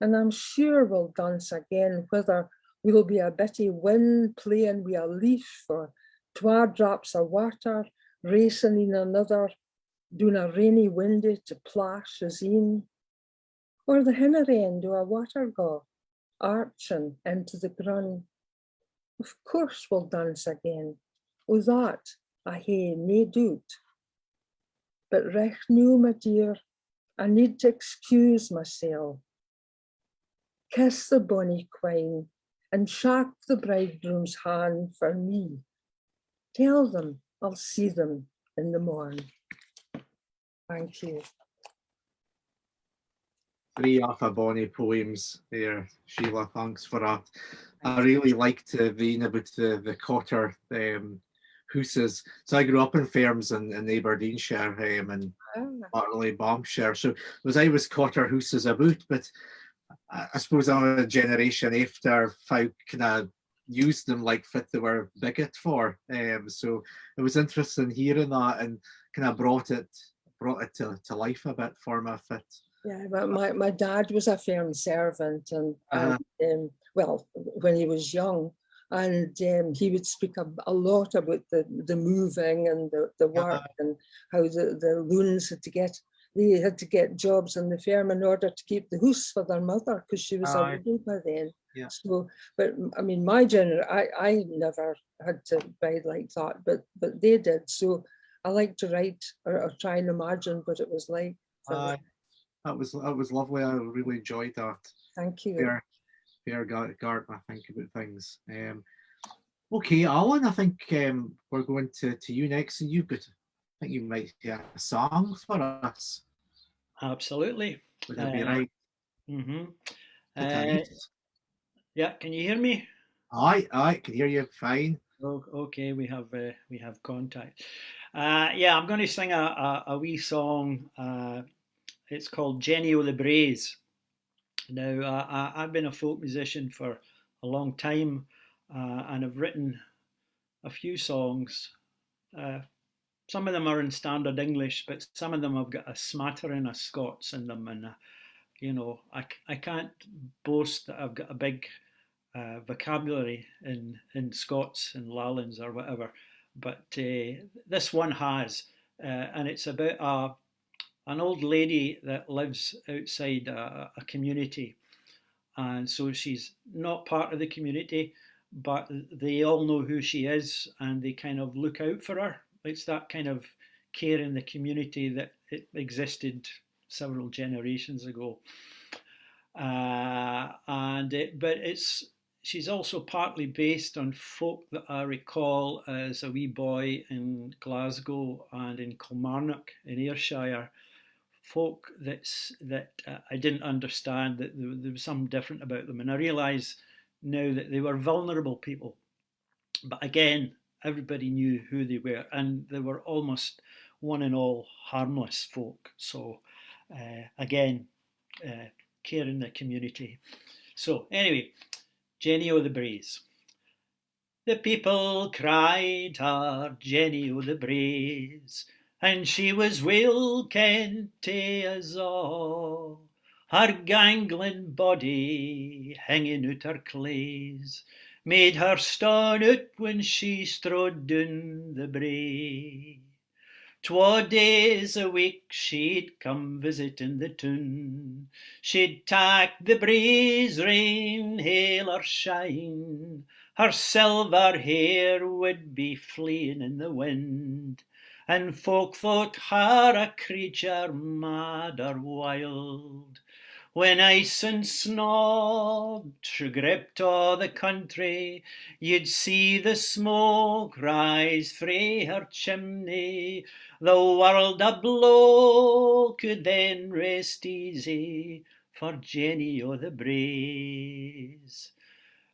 And I'm sure we'll dance again, whether we'll be a bitty wind playing with a leaf or twa drops of water racing in another, doing a rainy windy to plash as in, or the hinner end of a water go, arching into the grun. Of course we'll dance again. O that I hae nae doubt. But recht noo, my dear, I need to excuse myself. Kiss the bonny quine and shake the bridegroom's hand for me. Tell them I'll see them in the morn. Thank you. 3 off of bonny poems there, Sheila. Thanks for that. I really liked reading about the Cotter houses. So I grew up in Ferns in Aberdeenshire and partly Bombshire. So I was Cotter houses about, but I suppose I'm a generation after folk kind of used them like fit they were bigot for. So it was interesting hearing that and kind of brought it to life a bit for me. Fit. Yeah, but my dad was a firm servant, and well, when he was young, and he would speak a lot about the moving and the work and how the loons had to get jobs in the firm in order to keep the house for their mother because she was a widow by then. Yeah. So, but I mean, my generation, I never had to bide like that, but they did. So I like to write or try and imagine what it was like. That was lovely. I really enjoyed that. Thank you. Fair Garden, I think, about things. Okay, Alan, I think we're going to you next, and you've got, I think you might have a song for us. Absolutely. Would that be right? Mm-hmm. Right. Yeah, can you hear me? Aye, can hear you fine. Oh, okay, we have contact. Yeah, I'm going to sing a wee song. It's called Jenny o' the Braes. Now, I've been a folk musician for a long time, and I've written a few songs. Some of them are in standard English, but some of them have got a smattering of Scots in them, and you know, I can't boast that I've got a big vocabulary in Scots and Lowlands or whatever, but this one has, and it's about an old lady that lives outside a community, and so she's not part of the community, but they all know who she is, and they kind of look out for her. It's that kind of care in the community that it existed several generations ago. But she's also partly based on folk that I recall as a wee boy in Glasgow and in Kilmarnock in Ayrshire. Folk that I didn't understand, that there was something different about them, and I realise now that they were vulnerable people. But again, everybody knew who they were, and they were almost one and all harmless folk. So again, care in the community. So anyway, Jenny o' the Braes. The people cried her Jenny o' the Braes, and she was weel kent to us a', her gangling body hanging out her claes, made her ston out when she strode down the brae. 'Twa days a week she'd come visiting the town, she'd tak the breeze rain, hail or shine, her silver hair would be fleeing in the wind, and folk thought her a creature mad or wild. When ice and snow gripped a' the country, you'd see the smoke rise frae her chimney. The world ablow could then rest easy for Jenny o' the Braes.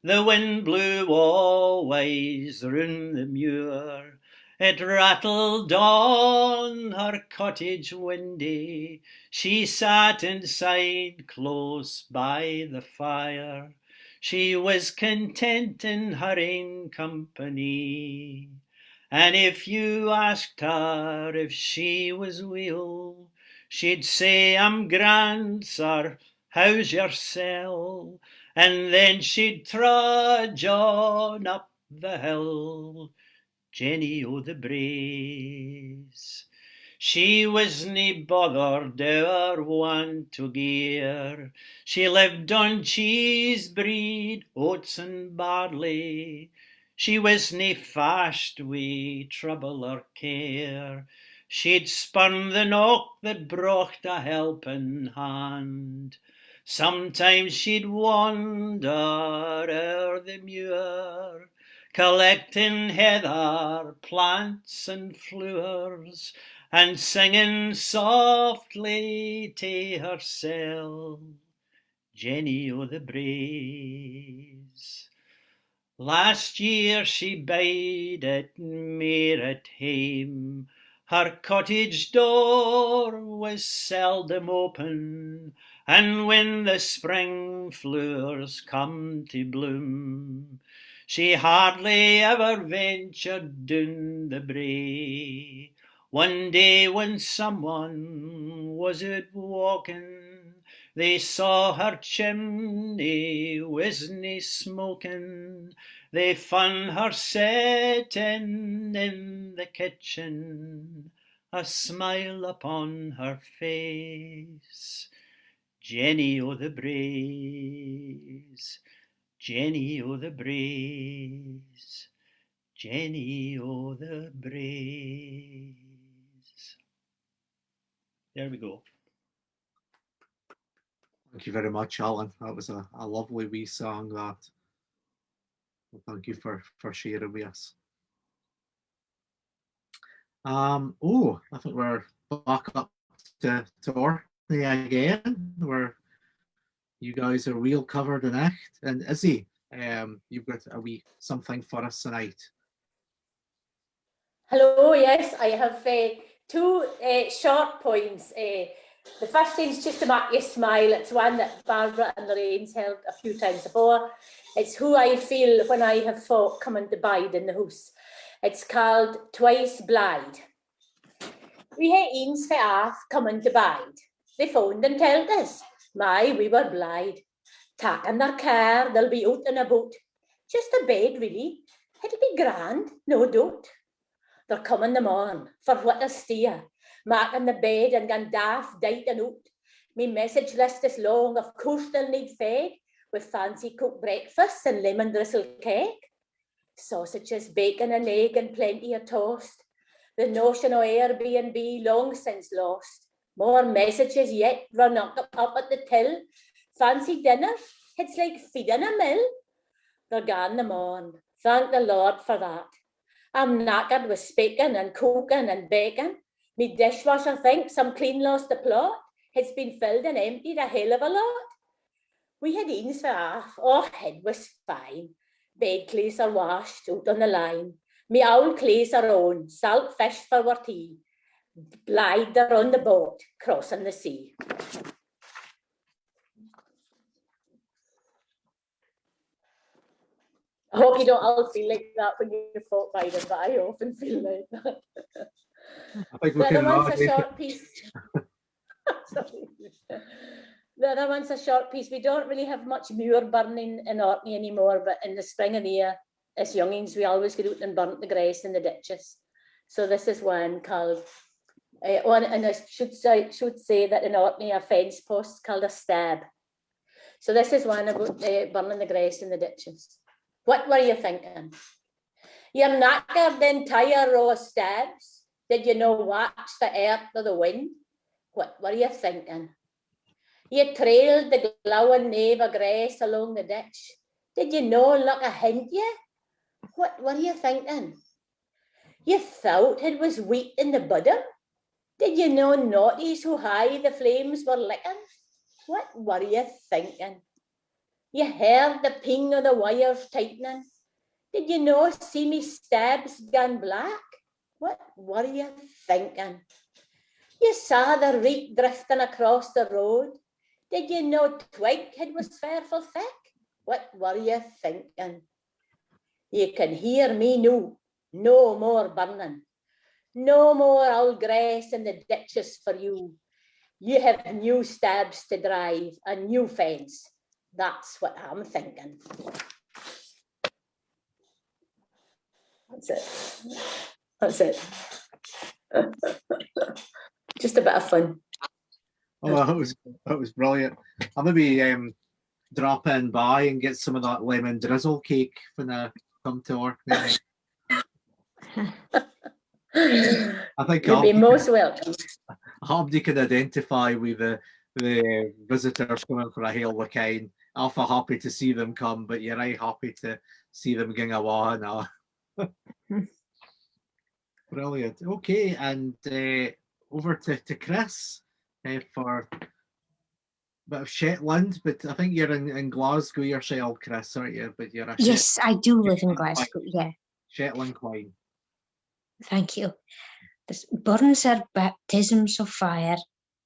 The wind blew always round the muir, it rattled on her cottage windy. She sat inside close by the fire, she was content in her ain company. And if you asked her if she was weel, she'd say, I'm grand, sir, how's yoursel? And then she'd trudge on up the hill, Jenny o' the Braes. She wasna bothered ower want to gear, she lived on cheese, bread, oats and barley. She wasna fashed wi' trouble or care, she'd spurn the knock that brocht a helping hand. Sometimes she'd wander o'er the muir, collecting heather, plants and flowers, and singing softly to hersel, Jenny o' the Braes. Last year she bided mair at hame, her cottage door was seldom open, and when the spring flowers come to bloom, she hardly ever ventured down the brae. One day when someone was out walking, they saw her chimney wasna smoking, they fun her setting in the kitchen, a smile upon her face. Jenny o' the Braes, Jenny o' the Braes, Jenny o' the Braes. There we go. Thank you very much, Alan. That was a lovely wee song, that. Well, thank you for sharing with us. Oh, I think we're back up to Orkney again, where you guys are real covered in echt. And Izzy, you've got a wee something for us tonight. Hello, yes, I have two short poems. The first thing's just to make you smile. It's one that Barbara and Lorraine's held a few times before. It's who I feel when I have folk coming to bide in the house. It's called Twice Blide. We hae eens for half coming to bide. They phoned and told us, my, we were blide. Taking their care, they'll be out and about. Just a bed, really. It'll be grand, no doubt. They're coming the morn, for what a steer, making the bed and gan daft, dight and out. Me message list is long, of course they'll need fed, with fancy cooked breakfasts and lemon drizzle cake. Sausages, bacon and egg and plenty of toast. The notion of Airbnb long since lost. More messages yet run up at the till. Fancy dinner, it's like feeding a mill. They're gone the morn, thank the Lord for that. I'm knackered with speaking and cooking and baking. Me dishwasher thinks I'm clean lost the plot. It's been filled and emptied a hell of a lot. We had eens for half, oh, head was fine. Bed clothes are washed out on the line. Me owl clothes are on, salt fish for our tea. Blide are on the boat, crossing the sea. I hope you don't all feel like that when you folk by them, but I often feel like that. I think we The other can one's a argue. short piece. Sorry. The other one's a short piece. We don't really have much moor burning in Orkney anymore, but in the spring of the year, as youngins, we always get out and burn the grass in the ditches. So this is one called, and I should say that in Orkney, a fence post called a stab. So this is one about burning the grass in the ditches. What were you thinking? You're knackered the entire row of stabs. Did you know watch the earth or the wind? What were you thinking? You trailed the glowing nave of grass along the ditch. Did you know look a hint you? What were you thinking? You thought it was wheat in the bottom? Did you know notice how high the flames were licking? What were you thinking? You heard the ping of the wires tightening. Did you know see me stabs gone black? What were you thinking? You saw the reek drifting across the road. Did you know twig it was fearful thick? What were you thinking? You can hear me now, no more burning. No more old grass in the ditches for you. You have new stabs to drive, a new fence. That's what I'm thinking. That's it. That's it. Just a bit of fun. Oh, that was brilliant. I'll maybe drop in by and get some of that lemon drizzle cake when I come to Orkney. I think you'll be most welcome. Abdi can identify with the visitors coming for a hail of kind. Alpha happy to see them come, but you're right happy to see them going away now. Brilliant. Okay, and over to Chris for a bit of Shetland, but I think you're in Glasgow yourself, Chris, aren't you? But you're a Yes, I do live in Glasgow, yeah. Shetland Quine. Thank you. This burns are baptisms of fire.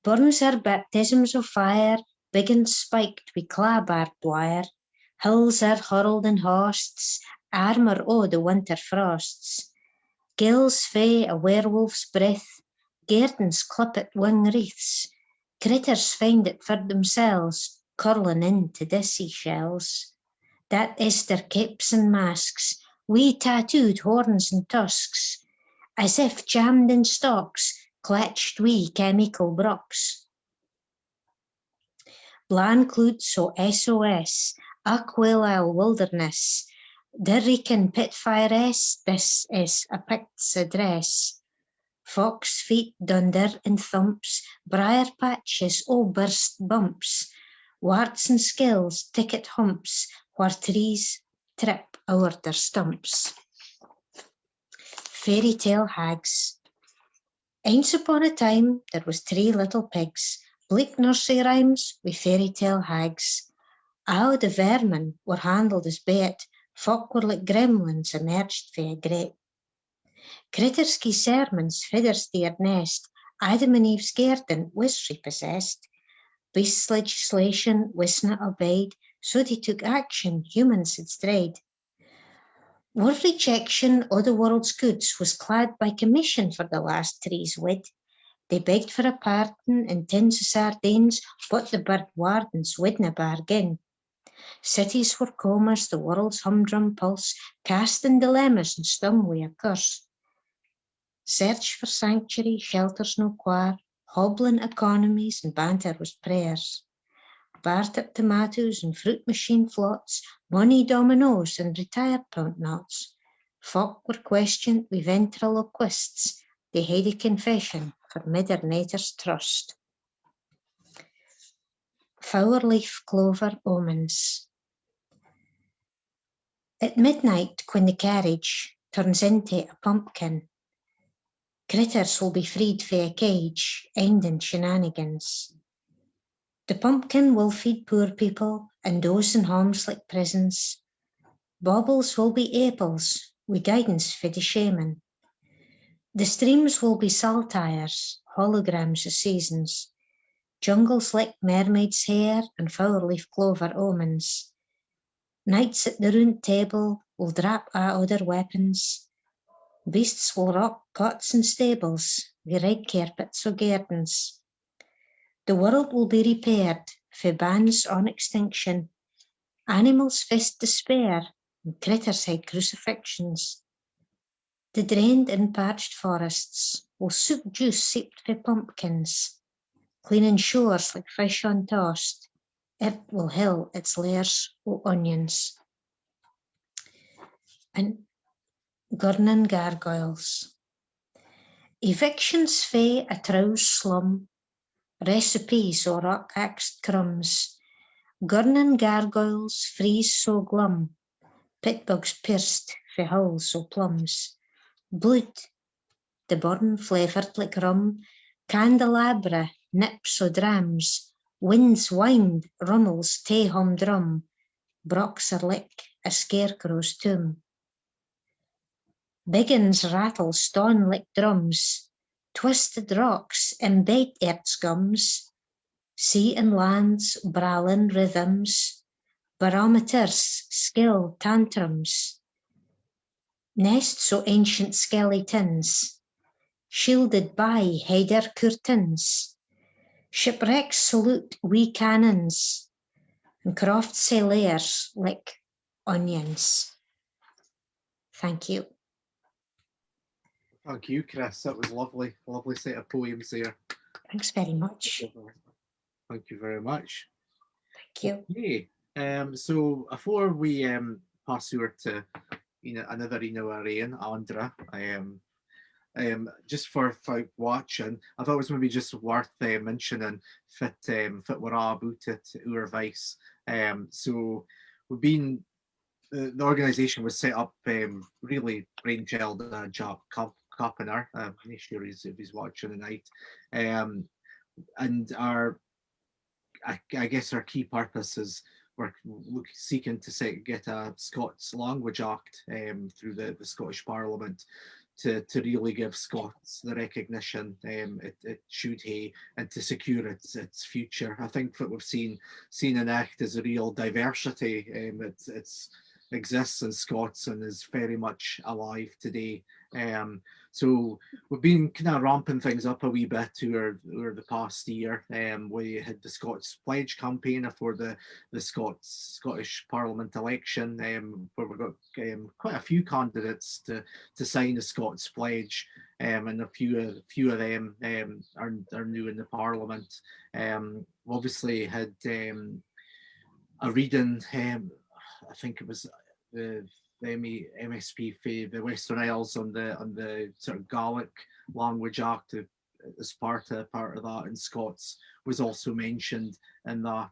Burns are baptisms of fire, big and spiked with claw barbed wire. Hills are hurled in hosts, armour o' the winter frosts. Gills fae a werewolf's breath, gardens clip at wing wreaths. Critters find it for themselves, curling into the seashells. That is their capes and masks, wee tattooed horns and tusks, as if jammed in stocks, clutched wee chemical brooks. Blanclood so SOS, Aquila wilderness, Dirrican pitfires, this is a Pict's address. Fox feet dunder and thumps, briar patches oh burst bumps, warts and skills ticket humps, where trees trip o'er their stumps. Fairy tale hags. Once upon a time there was 3 little pigs, bleak nursery rhymes with fairy tale hags. How the vermin were handled as bait, folk were like gremlins emerged fae a grate. Critters gie sermons, fritters their nest, Adam and Eve's garden was repossessed. Beasts' legislation was not obeyed, so they took action humans had strayed. War rejection o' the world's goods was clad by commission for the last trees wid. They begged for a pardon and tins of sardines, but the bird wardens wouldna bargain. Cities were comas, the world's humdrum pulse, casting dilemmas and stung wi' a curse. Search for sanctuary, shelters no quar, hobbling economies and banter was prayers. Barter tomatoes and fruit machine flots, money dominoes and retired pound notes. Folk were questioned with ventriloquists, they had a confession for middernator's trust. Four leaf clover omens. At midnight, when the carriage turns into a pumpkin, critters will be freed fae a cage, ending shenanigans. The pumpkin will feed poor people and those in homes like prisons. Baubles will be apples, with guidance for the shaman. The streams will be saltires, holograms of seasons. Jungles like mermaid's hair and four-leaf clover omens. Knights at the round table will drap out their weapons. Beasts will rock cots and stables, with red carpets or gardens. The world will be repaired for bands on extinction. Animals face despair, and critters hide crucifixions. The drained and parched forests will soup juice seeped for pumpkins. Cleaning shores like fish on toast, it will hill its layers o' onions. And Gurnin gargoyles. Evictions fae a trow's slum, recipes o' rock-axed crumbs. Gurnin gargoyles freeze so glum, pitbugs pierced fae hulls o' plums. Blood, the burn flavoured like rum, candelabra, nips o' drams, winds wind, rummels tae humdrum, brocks are lick a scarecrow's tomb. Biggins rattle stone like drums, twisted rocks embait earth's gums, sea and lands brawling rhythms, barometers skill tantrums. Nests o' ancient skeletons, shielded by heider curtains. Shipwrecks salute wee cannons, and crofts say layers like onions. Thank you. Thank you, Chris. That was lovely, lovely set of poems there. Thanks very much. Thank you very much. Thank you. Okay. So before we pass over to another Arain, Andra, just for watching, I thought it was maybe just worth mentioning fit we're all about it our advice. So we've been the organisation was set up really brainchild Jack Coppener. I'm not sure if he's watching tonight. And I guess our key purpose is we're seeking to get a Scots Language Act through the Scottish Parliament to really give Scots the recognition it should have and to secure its future. I think that we've seen an act as a real diversity. It's exists in Scots and is very much alive today. So we've been kind of ramping things up a wee bit over the past year. We had the Scots Pledge campaign for the Scottish Parliament election, where we've got quite a few candidates to sign the Scots Pledge, and a few of them are new in the Parliament. We obviously had a reading. I think it was the MSP for the Western Isles on the sort of Gaelic Language Act as part of that, and Scots was also mentioned in that.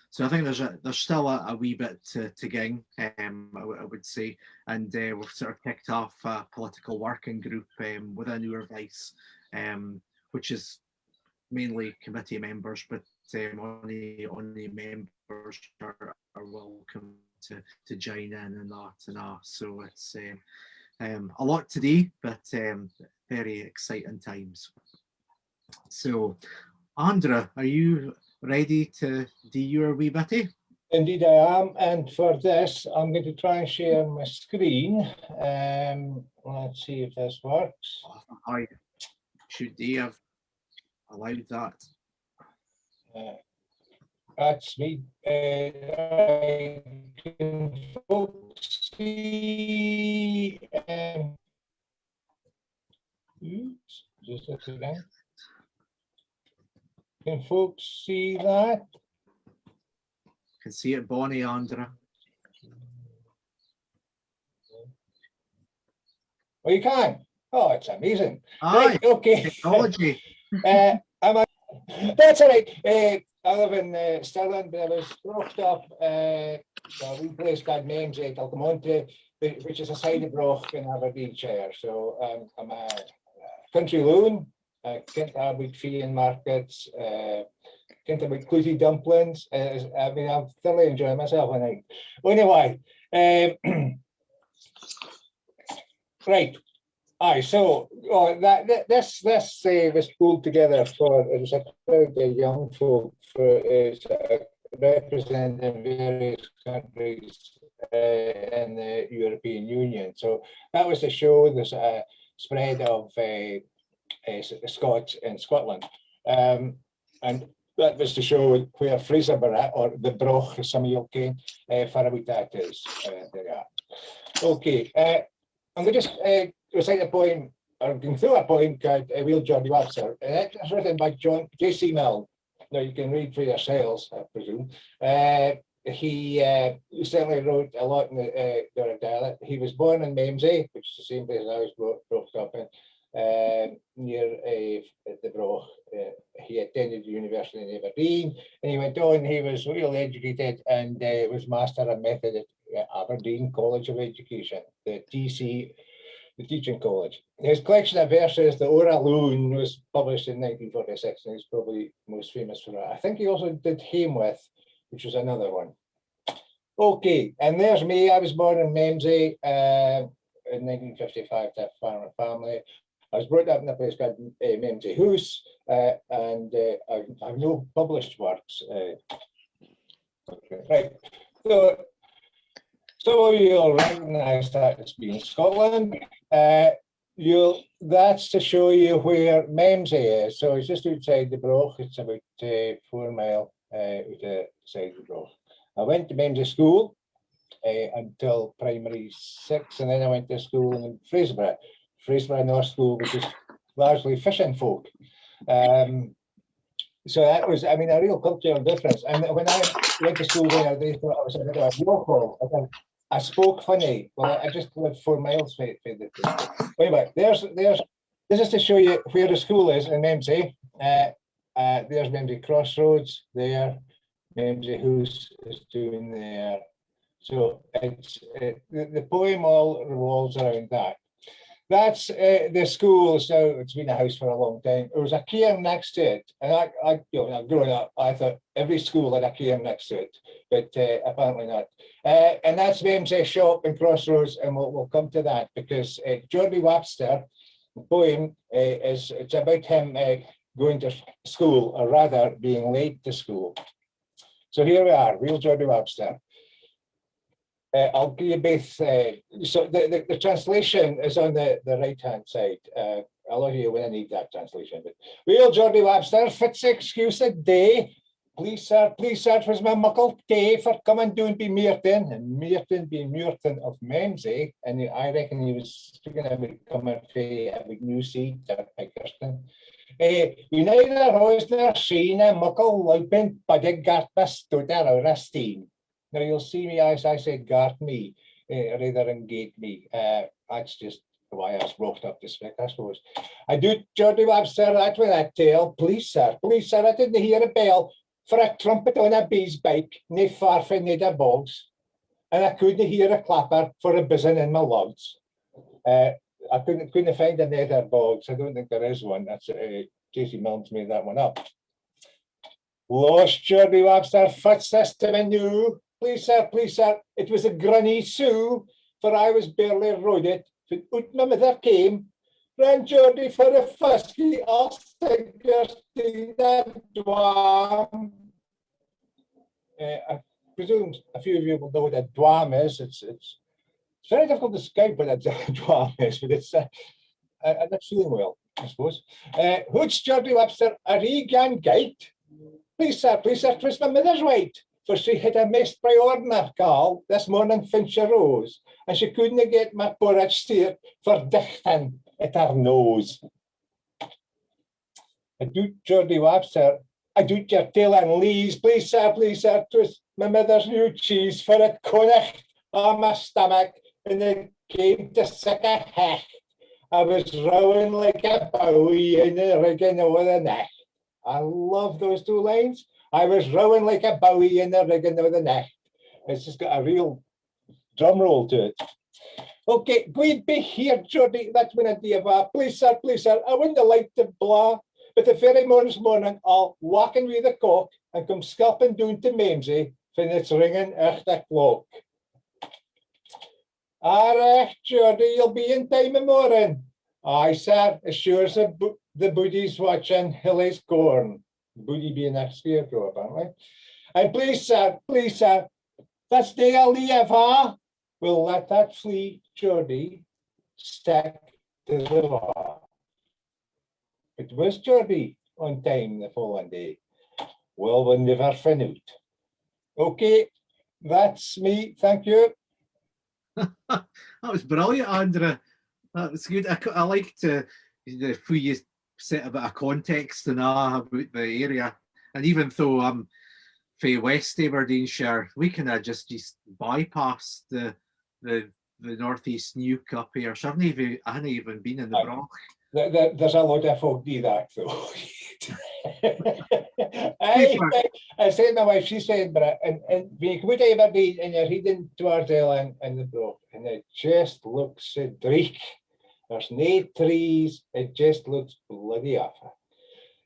So I think there's still a wee bit to ging, I would say, and we've sort of kicked off a political working group within Urvice, which is mainly committee members, but only members are welcome to join in and that. So it's a lot to do, but very exciting times. So, Andra, are you ready to do your wee bitty? Indeed I am, and for this I'm going to try and share my screen. Let's see if this works. I should have allowed that. That's me. Can folks see? Oops, just a second. Can folks see that? Can see it, Bonnie, Andra. Oh, you can? Oh, it's amazing. Aye, right, okay. Technology. That's all right. I live in Stirling, but I was brought up a wee place called Memsey, Dalcamonte, which is a side of Broch in Aberdeenshire. So I'm a country loon, Kent Arbid Feehan markets, Kent Arbid Clutie dumplings. I mean, I'm thoroughly enjoying myself tonight. Anyway, right. Aye, so this was pulled together for it was a crowd of young folk for representing various countries in the European Union. So that was to show the spread of Scots in Scotland, and that was to show where Fraserburgh or the Broch, as some of you came, for a wee that is. There you are. Okay, I'm going to just recite a poem, or going through a poem called Wheel Geordie Webster, and it's written by John J.C. Milne. Now you can read for yourselves, I presume. He certainly wrote a lot in the Doric dialect. He was born in Memsey, which is the same place I was brought up in, near the Broch. He attended the University in Aberdeen, and he went on. He was well educated and was Master of Method at Aberdeen College of Education, the TC, the Teaching College. His collection of verses, the Ora Loon, was published in 1946, and he's probably most famous for that. I think he also did Hamewith, which was another one. Okay, and there's me. I was born in Memsey in 1955 to a farmer family. I was brought up in a place called Memsey House, and I've no published works. Okay, right, so some of you will recognise that as being Scotland. That's to show you where Memsey is. So it's just outside the Broch. It's about 4 miles outside the Broch. I went to Memsey School until primary 6, and then I went to school in Fraserburgh North School, which is largely fishing folk. So that was, I mean, a real cultural difference. And when I went to school there, they thought I was a bit of a yokel. I spoke funny. Well, I just lived 4 miles from the place. Anyway, this is to show you where the school is in Memsey. There's Memsey Crossroads there. Memsey House is doing there. So it's the poem all revolves around that. That's the school. So it's been a house for a long time. There was a cairn next to it, and I growing up, I thought every school had a cairn next to it, but apparently not. And that's Memsey Shop and Crossroads, and we'll come to that because Geordie Webster, the poem it's about him going to school, or rather being late to school. So here we are, real Geordie Webster. I'll give you both. So the translation is on the right-hand side. I'll let you when I need that translation. But real Geordie Webster, fits excuse a day. Please, sir, was my muckle day for coming down be Mearton, and Mearton being Muirton of Memsey, and I reckon he was speaking about coming for a new seat at Pickerston. We neither Hosner, seen a muckle loupin, but a gartna stood there or a steam. Now you'll see me as I said gart me rather than gate me. That's just the way I was brought up to speak, I suppose. I do Geordie Webster, that with that tail. Please, sir, I didn't hear a bell. for a trumpet on a bee's bike, nae far from the bogs, and I couldn't hear a clapper for a buzzing in my lugs. I couldn't find a nether bogs. I don't think there is one. That's J.C. Milne's made that one up. Lost Geordie Webster, fat system and new. Please sir, it was a granny Sue, for I was barely rode it. When out my mother came, ran Geordie for a fusky, I'll stick your that dwam. I presume a few of you will know what a dwam is. It's very difficult to describe what a dwam is, but it's I'm not feeling well, I suppose. Hoots Geordie Webster, a regan gate. Please sir, 'twas my mother's weight, for she had a mist by ordinary call this morning fin she rose, and she couldn't get my porridge steered for dichting at her nose. I do Geordie Webster, I do your tail and lees, please sir, 'twas my mother's new cheese for a connacht on my stomach, and it came to sick a hecht. I was rowing like a bowie in the rigging over the neck. I love those two lines. I was rowing like a bowie in the rigging of the net. It's just got a real drum roll to it. Okay, we'd be here, Geordie. That's when I do. Please sir, I wouldn't like to blah, but the very morning I'll walk in with the cock and come sculping down to Mamesy when it's ringing 8 o'clock. Alright, Geordie, you'll be in time in morning. Aye, sir, as sure as the boodie's watching Hilly's corn. Boodie being a scarecrow, apparently. And please, sir, that's day I'll leave, huh? We'll let that flee, Geordie, stick to the law. It was Geordie on time the following day. Well, we'll never find out. Okay, that's me, thank you. That was brilliant, Andrew. That was good. I liked the way you set a bit of context and about the area. And even though I'm from West Aberdeenshire, we kind of just bypassed the northeast nuke up here. So I haven't even been in the Broch. There's a lot of folk do that though. I said my wife, she said, but and when you come out of Aberdeen and you're heading towards Ellen and the Broch, and it just looks so dreich. There's no trees, it just looks bloody awful.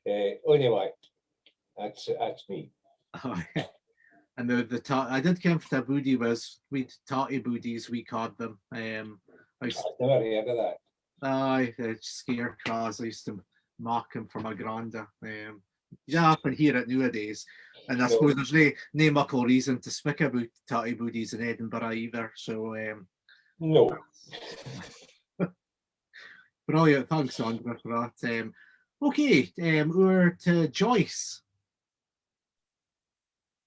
Anyway, that's me. Oh, yeah. And I did come for the boodie was we tatty boodies, we called them. I've never heard of that. Aye, scarecrows. I used to mark them for my granda. You don't often hear it nowadays. And I suppose there's no muckle reason to speak about tatty boodies in Edinburgh either. So no. Brilliant, thanks Andrew for that. Okay, we're to Joyce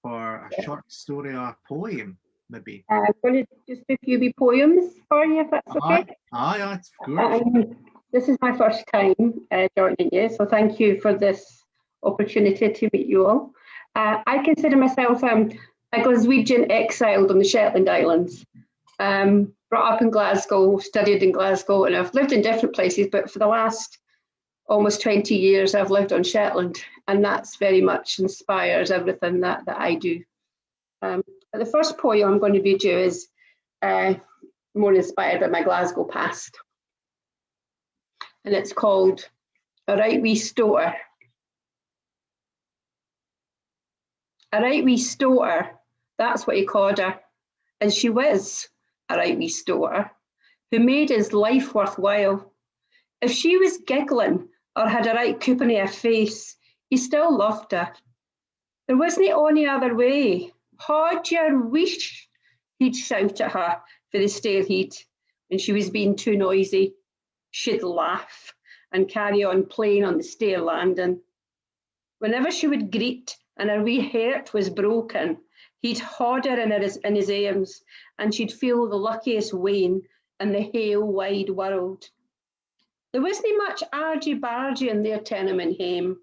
for a short story or a poem, maybe. I'm going to just do a few wee poems for you, if that's okay. Aye, that's good. This is my first time joining you, so thank you for this opportunity to meet you all. I consider myself a Glaswegian exiled on the Shetland Islands. Brought up in Glasgow, studied in Glasgow, and I've lived in different places, but for the last almost 20 years I've lived on Shetland, and that's very much inspires everything that I do. The first poem I'm going to read you is more inspired by my Glasgow past, and it's called A Right Wee Stoter. A right wee stoter, that's what he called her, and she was a right wee stoter, who made his life worthwhile. If she was giggling or had a right coop in her face, he still loved her. There wasn't any other way. Haud your wish, he'd shout at her for the stair heat. When she was being too noisy, she'd laugh and carry on playing on the stair landing. Whenever she would greet and her wee heart was broken, he'd haud her in his arms, and she'd feel the luckiest wean in the hale wide world. There wasn't much argy-bargy in their tenement hame,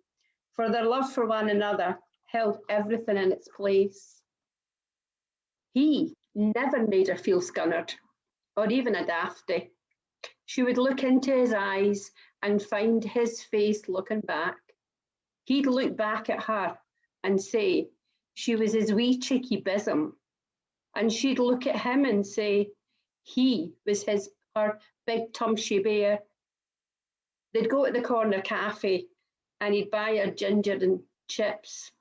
for their love for one another held everything in its place. He never made her feel scunnered, or even a dafty. She would look into his eyes and find his face looking back. He'd look back at her and say she was his wee cheeky bosom. And she'd look at him and say he was her big tumshy bear. They'd go to the corner cafe and he'd buy her ginger and chips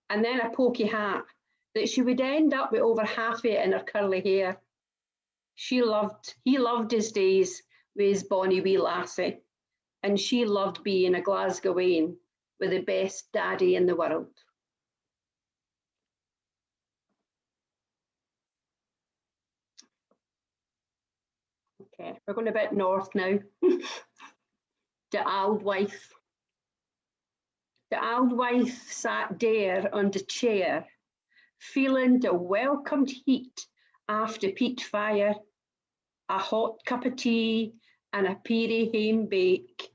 and then a pokey hat that she would end up with over half it in her curly hair. He loved his days with his bonny wee lassie, and she loved being a Glasgowian with the best daddy in the world. Okay, we're going a bit north now. The auld wife. The auld wife sat there on the chair, feeling the welcomed heat after peat fire, a hot cup of tea and a peery hame bake,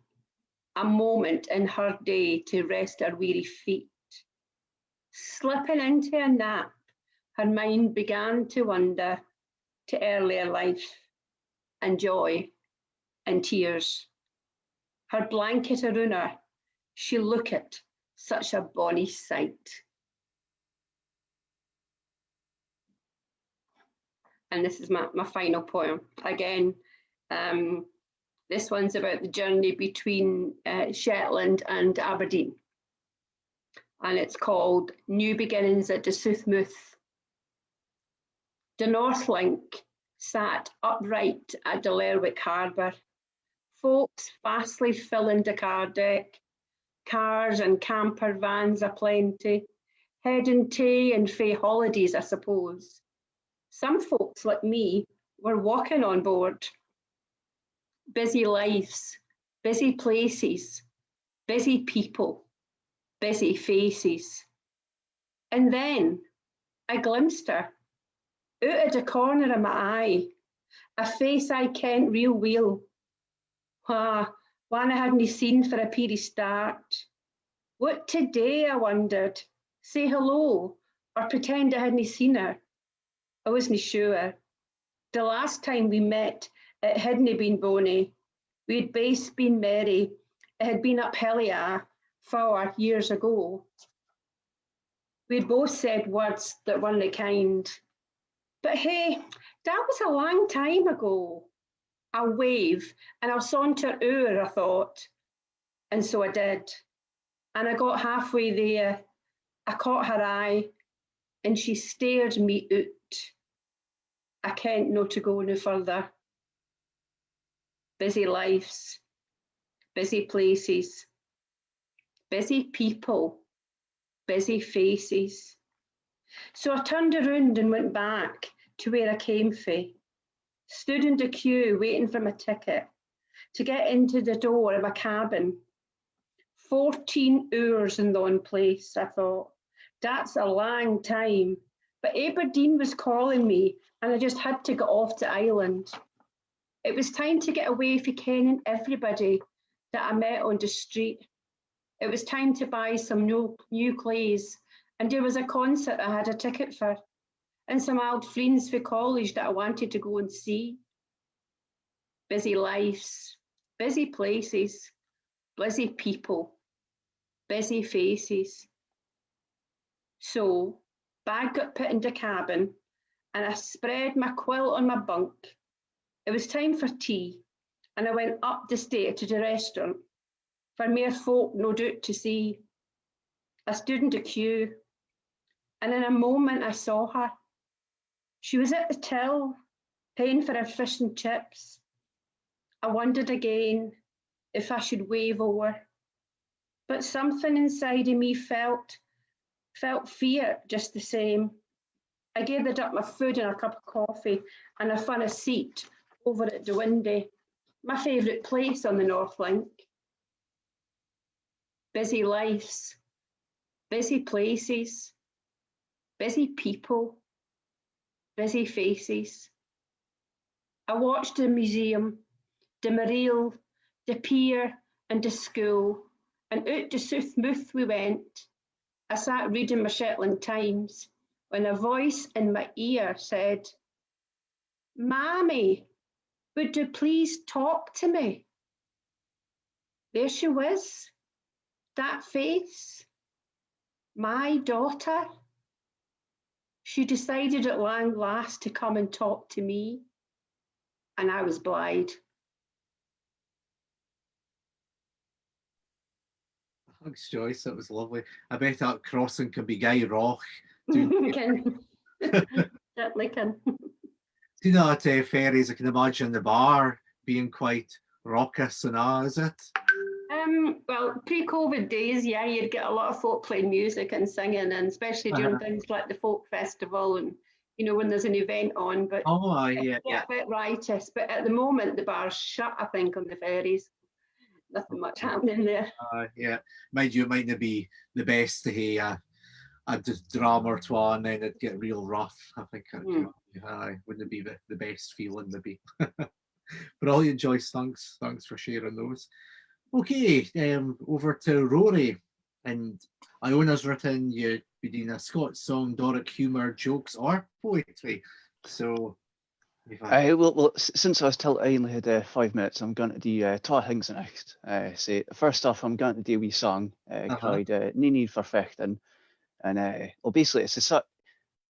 a moment in her day to rest her weary feet. Slipping into a nap, her mind began to wander to earlier life and joy and tears. Her blanket around her, she looked such a bonny sight. And this is my final poem. Again, this one's about the journey between Shetland and Aberdeen. And it's called New Beginnings at the Southmouth. The Northlink sat upright at the Lerwick Harbour. Folks fastly filling the car deck, cars and camper vans aplenty, heading to and fae holidays, I suppose. Some folks like me were walking on board. Busy lives, busy places, busy people, busy faces. And then I glimpsed her, out of the corner of my eye, a face I kent real well. One I hadn't seen for a peery start. What today, I wondered? Say hello or pretend I hadn't seen her? I wasn't sure. The last time we met, it hadn't been bonny. We'd both been merry. It had been up Hillia 4 years ago. We'd both said words that weren't kind. But hey, that was a long time ago. I'll wave and I'll saunter over, I thought. And so I did. And I got halfway there. I caught her eye and she stared me out. I can't know to go no further. Busy lives, busy places, busy people, busy faces. So I turned around and went back to where I came from. Stood in the queue waiting for my ticket to get into the door of a cabin. 14 hours in one place, I thought. That's a long time. But Aberdeen was calling me and I just had to get off the island. It was time to get away from kenning everybody that I met on the street. It was time to buy some new clothes, and there was a concert I had a ticket for, and some old friends for college that I wanted to go and see. Busy lives, busy places, busy people, busy faces. So, bag got put in the cabin, and I spread my quilt on my bunk. It was time for tea, and I went up the stair to the restaurant for mere folk, no doubt, to see. I stood in the queue, and in a moment I saw her. She was at the till, paying for her fish and chips. I wondered again if I should wave over, but something inside of me felt fear just the same. I gathered up my food and a cup of coffee, and I found a seat over at the window, my favourite place on the Northlink. Busy lives, busy places, busy people, busy faces. I watched the museum, the Mariel, the pier and the school, and out to Southmouth we went. I sat reading my Shetland Times when a voice in my ear said, "Mammy, would you please talk to me?" There she was, that face. My daughter, she decided at long last to come and talk to me, and I was blind. Thanks, Joyce. That was lovely. I bet that crossing can be Guy Roch. Can. Certainly can. You know, at ferries, I can imagine the bar being quite raucous and is it? Well, pre-COVID days, yeah, you'd get a lot of folk playing music and singing, and especially during things like the folk festival and, you know, when there's an event on. But yeah, a bit riotous. But at the moment, the bar's shut, I think, on the ferries. Nothing much happening there. Yeah, mind you, it might not be the best to hear a drama or two, and then it'd get real rough. I think wouldn't be the best feeling maybe. Brilliant, Joyce. Thanks for sharing those. Okay, over to Rory, and Iona's written you'd be doing a Scots song, Doric humour, jokes, or poetry. So, well, since I was told I only had 5 minutes, I'm going to do two things next. So first off, I'm going to do a wee song called "Ní Need for Fechten," and well, basically it's a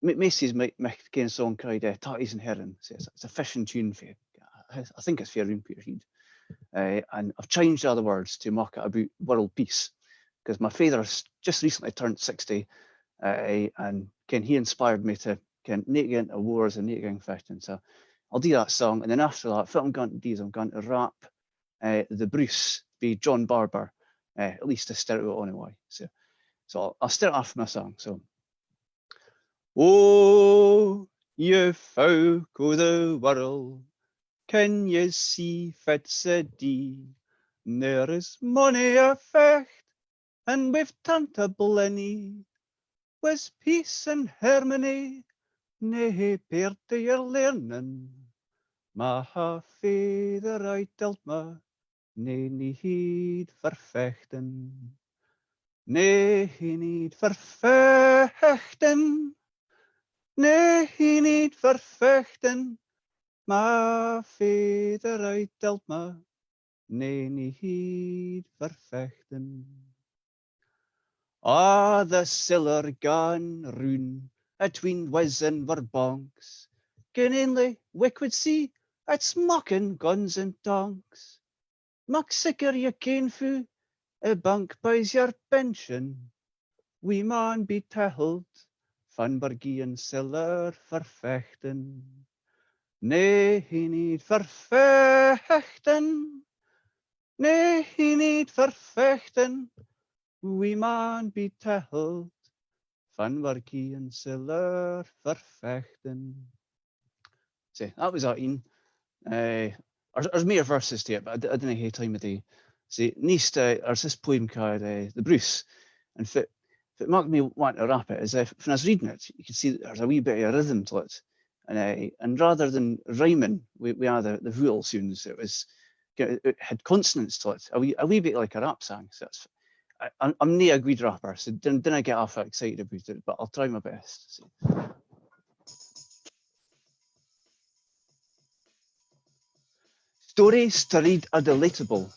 Macy's McCain song called "Tatties and Herring." So it's a fishing tune for you. I think it's fair room Peter Heed. And I've changed all the words to mock it about world peace, because my father's just recently turned 60, and he inspired me to not get into wars and not get into fishing. So I'll do that song, and then after that, what I'm going to do is I'm going to rap The Bruce by John Barber, at least to start it on anyway. So I'll start off with my song. So, oh, you folk of the world, can you see fits a dee? There is money a fecht, and we've turned to blenny. Was peace and harmony, nae pair to your learning. Ma ha father I telt me, nae need for fechten. Nae need for fechten. Nae need for fechten. Ma father I telt me, nae need for fechten. The siller gan roon, atween whiz and verbonks, can only wick would see, it's mocking guns and tonks. Mak sicker you ken fu, a bank buys your pension. We man be telled, van Bergie siller for fechten. Nee, he need for fechten. Nee, he need for fechten. We man be telled, van Bergie siller for fechten. So that was that in. There's more verses to it, but I didn't have time of day. So next, there's this poem called The Bruce, and if it marked me want to rap it, is if when I was reading it, you could see there's a wee bit of rhythm to it, and rather than rhyming, we had the vowel sounds. It had consonants to it, a wee bit like a rap song. So I'm not a good rapper, so didn't get off excited about it, but I'll try my best. So. Stories to read are delightable.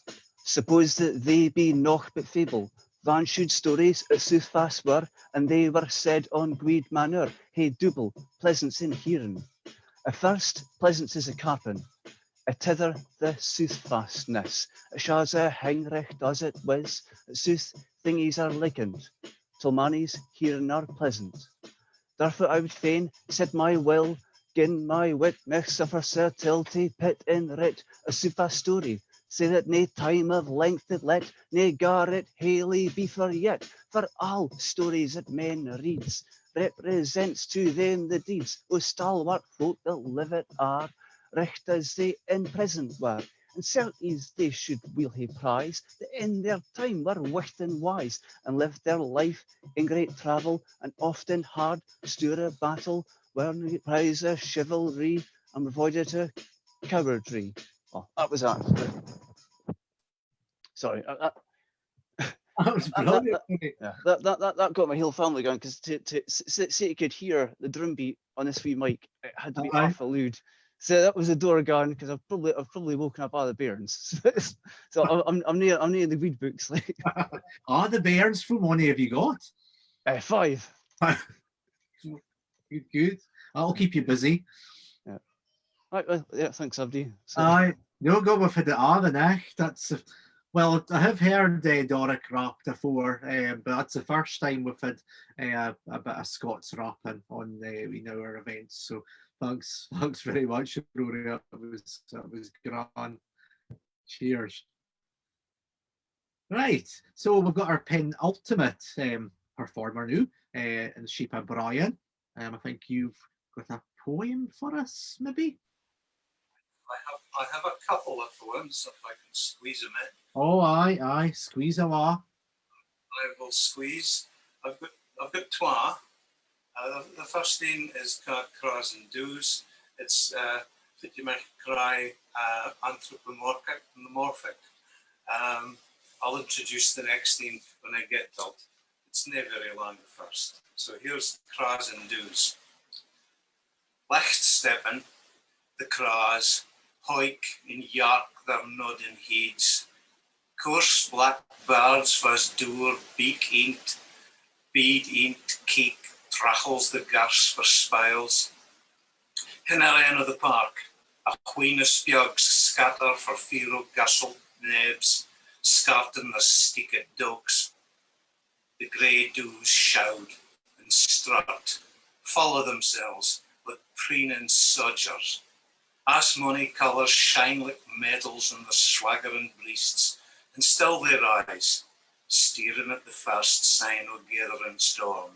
Suppose that they be naught but fable. Van should stories at soothfast were, and they were said on guid manner. Hey double, pleasance in hearing. At first, pleasance is a carpin. At tither, the soothfastness. It shows a Heinrich does it whiz. At sooth, thingies are likened. Till mannies hearing are pleasant. Therefore I would fain, said my will, gin my wit mech suffer certility, pit in writ, a soothfast story. Say that nae time of length it let, nae gar it haily be for yet, for all stories that men reads, represents to them the deeds, o stalwart folk that live it are, recht as they in present were, and certes they should weel hae prize, that in their time were wicht and wise, and lived their life in great travel, and often hard stir a battle, where nae prize of chivalry, and avoided a cowardry. Oh, that was that. Sorry, that was brilliant. That got my whole family going, because so you could hear the drum beat on this wee mic, it had to be awful loud. So that was the door gone, because I've probably woken up all the bairns. So I'm near the weed books. Like, the bairns from money have you got? 5. Good, good. That'll keep you busy. Yeah. Right, well, yeah, thanks, Abdi. So, Aye, no go with the other neck. That's well, I have heard Doric rap before, but that's the first time we've had a bit of Scots rapping on our events. So thanks very much, Rory. That was grand. Cheers. Right, so we've got our penultimate performer now, in Sheep and Brian. I think you've got a poem for us, maybe? I have a couple of poems, if I can squeeze them in. Oh, aye, squeeze away. I will squeeze. I've got twa. The first thing is Craws and Doos. It's that you might cry anthropomorphic. I'll introduce the next thing when I get to it. It's not very long at first. So here's Craws and Doos. Licht steppen, the craws, hoik in yark their nodding heads. Coarse black birds was door, beak inked, bead inked cake, trachels the gars for spiles. In our end of the park, a wheen of spjugs scatter for fear of gustle nebs, scarting the sticked dogs. The grey doos shout and strut, follow themselves like preening sodgers. As money colours shine like medals on their swaggering breasts, and still they rise, staring at the first sign of gathering storm.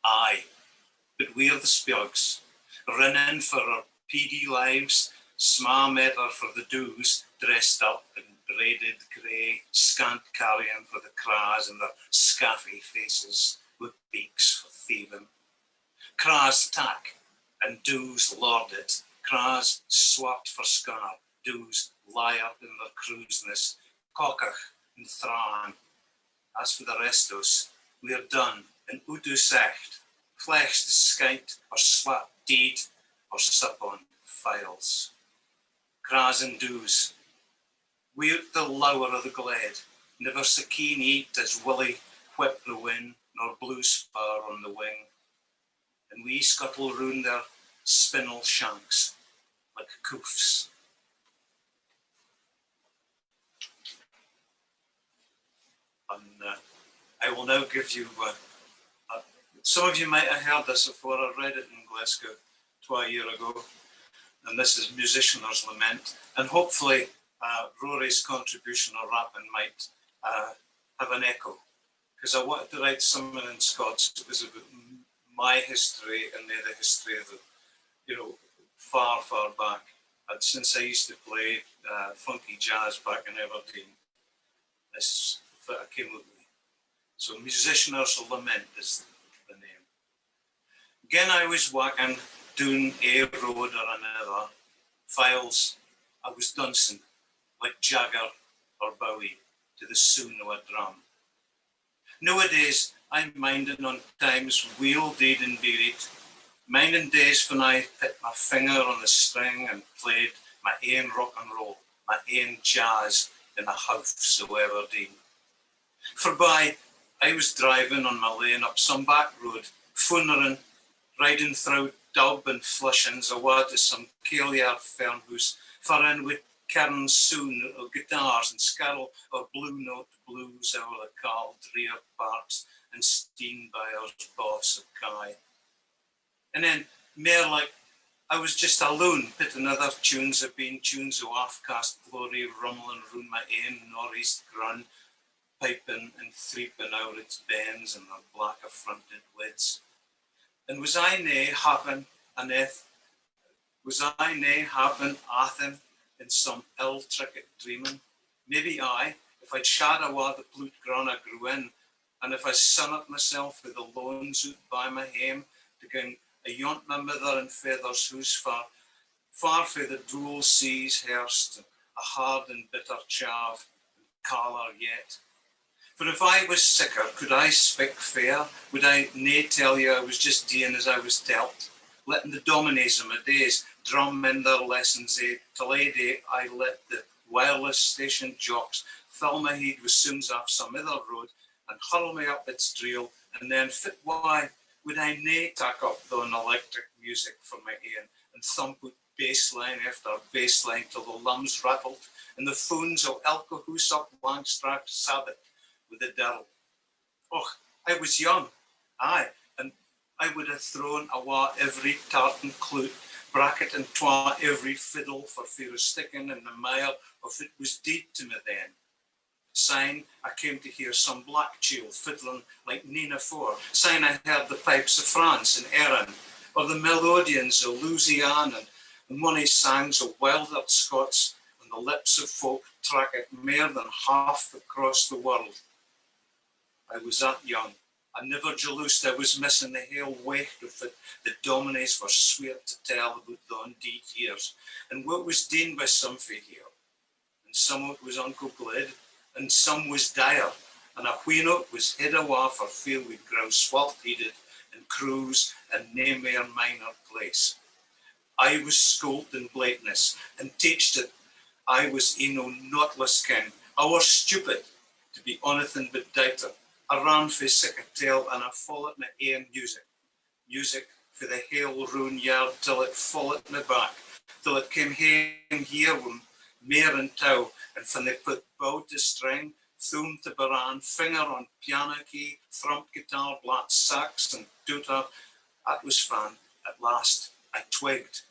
Aye, but we're the spjugs, running for our peedy lives, sma matter for the doos, dressed up in braided grey, scant carrion for the craws and their scaffy faces with beaks for thieving. Craws tack, and doos lord it, craws swat for scar, doos lie up in their cruiseness, cockach and thrawn. As for the rest of us, we're done, and udu secht, flesh to skite, or slap deed, or sup on files. Craws and doos, we're the lower of the glade, never so keen eat as Willie whip the wind, nor blue spur on the wing. And we scuttle round their spinel shanks like coofs. And I will now give you, some of you might have heard this before. I read it in Glasgow 2 years ago, and this is Musicianer's Lament, and hopefully Rory's contribution or rapping might have an echo, because I wanted to write something in Scots. It was about my history and the history of the, far back. And since I used to play funky jazz back in Aberdeen, this came with me. So Musicianer's Lament is the name. Again, I was walking down a road or another, files, I was dancing like Jagger or Bowie to the sound of a drum. Nowadays, I'm minding on times wheel deed and buried, minding days when I put my finger on the string and played my own rock and roll, my own jazz in the house of Aberdeen. Forby, I was driving on my lane up some back road, funnering, riding through Dub and Flushings away to some Kailyard farmhouse, for in with Cairns soon of guitars and scarrel or blue note blues over the Carl Dreer parts and Steenbuyer's boss of Kai. And then, mere like I was just alone, pitting other tunes have been tunes of half-cast glory rumbling round my ain northeast grun, piping and threeping out its bends and their black affronted lids. And was I nae happen aneth? Was I nae happen athen in some ill-tricked dreaming? Maybe I, if I'd shad awa the blute grana grew in, and if I sun up myself with the loans out by my hame, to gang a yont my mother and feathers who's far for the drool seas herst, a hard and bitter chav, and caller yet. For if I was sicker, could I speak fair? Would I nae tell you I was just doing as I was dealt? Letting the dominies of my days drum in their lessons, till a day I let the wireless station jocks fill my head with soons off some other road, and hurl me up its drill, and then fit why would I nae tak up thon electric music for my ear and thump out bassline after bassline till the lums rattled and the phones o' elke hoose up Langstraat Sabbath with a derl. Och, I was young, aye, and I would have thrown awa every tartan clute, bracket and twa every fiddle for fear of sticking in the mire if it was deed to me then. Syne I came to hear some black chiel fiddling like Nina Four. Syne I heard the pipes of France and Erin, or the melodians of Louisiana, and mony songs of wilder Scots, and the lips of folk track it mair than half across the world. I was that young. I never jaloused I was missing the whole weight of it. The dominies were sweet to tell about the undeed years, and what was done by some fae here. And some of it was Uncle Gled, and some was dire, and a wheen o't was hid awa for fear we'd grow swalt-headed and cruise and nae mair minor place. I was schooled in blateness and teached it. I was no knotless kin. I was stupid to be onything but doubter. I ran for sick a tale and I followed my ain music. Music for the whole roon yard till it followed me back, till it came hame here with mair and tow, and when they put bow to string, thumb to baran, finger on piano key, thump guitar, black sax and tutor, that was fun. At last I twigged.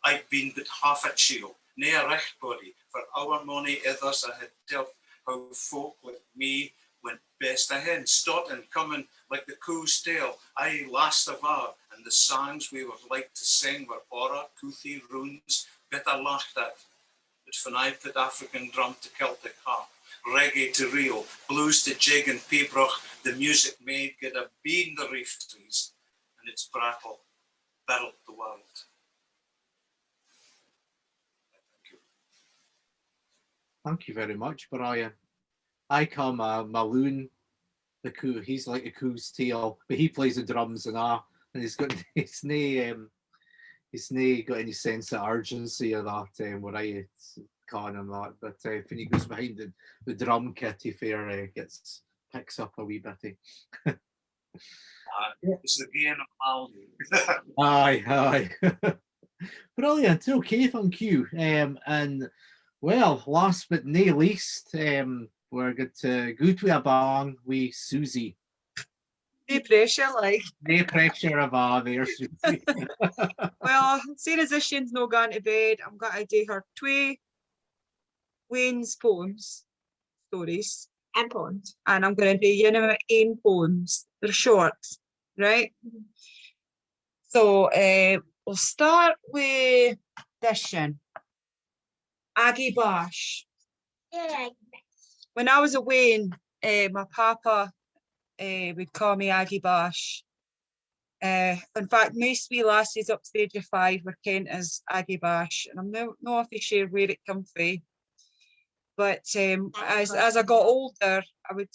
I'd been but half a chiel, nae a recht body, for our money others I had telt how folk like me went best ahead, stot and coming like the coo's tail, aye last of all, and the songs we would like to sing were ora, couthie, runes, better laughed at. But when I put African drum to Celtic harp, reggae to reel, blues to jig and pibroch, the music made get a bee in the reef trees, and its brattle battled the world. Thank you very much, Brian. I call Maloon the coo. He's like a coo's tail, but he plays the drums and he's got he's nae got any sense of urgency or that. Where I calling him that, but when he goes behind the drum kit, he fair picks up a wee bit. It's the gain of Aldi. Aye. Brilliant. Okay, thank you. And well, last but nae least, we're going to go to a bang with Susie. No pressure, like. No pressure of there, Susie. Well, seeing as this Shane's no gone to bed, I'm going to do her two Wayne's poems, stories. And poems. And I'm going to do you know ain poems. They're short, right? So we'll start with this one. Aggie Bash. Yeah. When I was a Wayne, my papa would call me Aggie Bash. In fact, most wee lassies up to the age of 5 were kent as Aggie Bash, and I'm not often sure where it come from. But as I got older, I would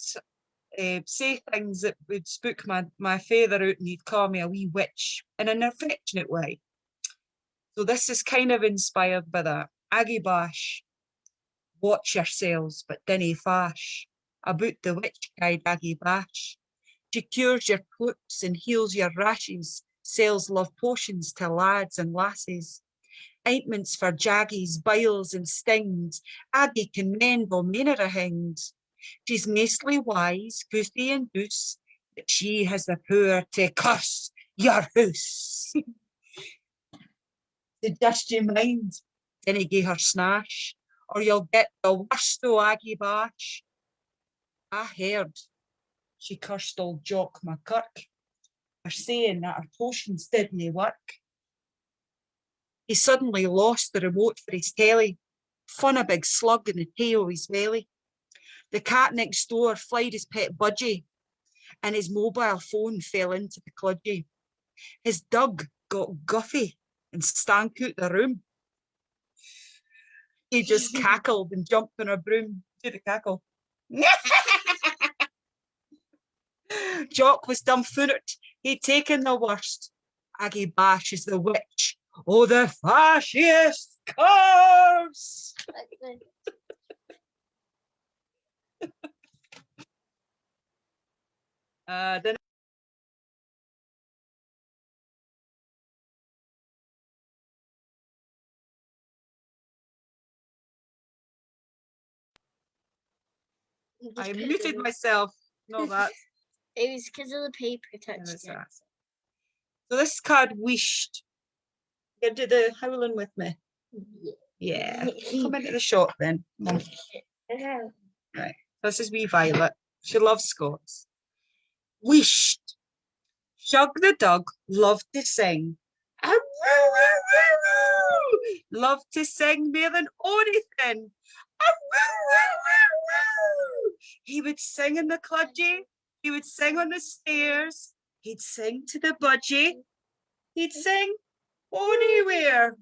say things that would spook my father out, and he'd call me a wee witch in an affectionate way. So this is kind of inspired by that. Aggie Bash. Watch yourselves, but dinna fash. About the witch guide Aggie Bash. She cures your clouts and heals your rashes, sells love potions to lads and lasses. Ointments for jaggies, biles and stings. Aggie can mend all manner of things. She's mostly wise, goosey and goose, but she has the power to curse your house. To just your mind, dinna gie her snash, or you'll get the worst o' Aggie Bash. I heard she cursed old Jock McCurk for saying that her potions didn't work. He suddenly lost the remote for his telly, fun a big slug in the tail of his belly. The cat next door flied his pet budgie, and his mobile phone fell into the cludgie. His dog got guffy and stank out the room. He just cackled and jumped on a broom. Do the cackle. Jock was dumbfounded. He'd taken the worst. Aggie Bash is the witch. Oh, the fascist curse! Then I muted myself. No, that. It was because of the paper There is touched it. that. So this card wished. You do the howling with me. Yeah. Come into the shop then. Come on. Right. This is wee Violet. She loves Scots. Wished. Shug the dog loved to sing. Loved to sing more than anything. He would sing in the cludgie. He would sing on the stairs. He'd sing to the budgie. He'd sing anywhere.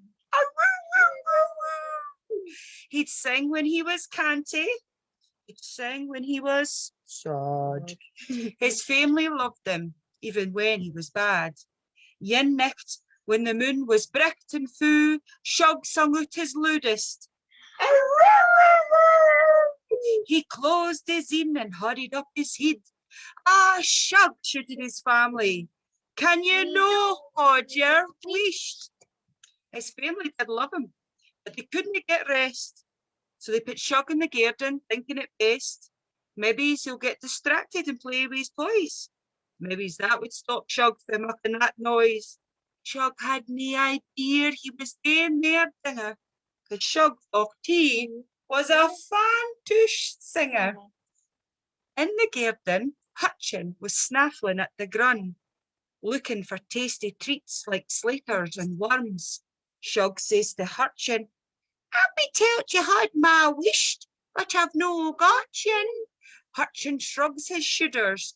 He'd sing when he was canty. He'd sing when he was sad. His family loved him, even when he was bad. Yin nicht, when the moon was bricht and fu, Shug sung out his loudest. He closed his in and hurried up his head. Ah, Shug, shouted his family. Can you know what you're wished? His family did love him, but they couldn't get rest. So they put Shug in the garden, thinking it best. Maybe he'll get distracted and play with his toys. Maybe that would stop Shug from making that noise. Shug had no idea he was doing their dinger, because Shug thought he was a fantush singer. In the garden, Hutchin was snaffling at the grun, looking for tasty treats like slaters and worms. Shug says to Hutchin, "I'll be tell't you had my wished, but I've no got yin." Hutchin shrugs his shoulders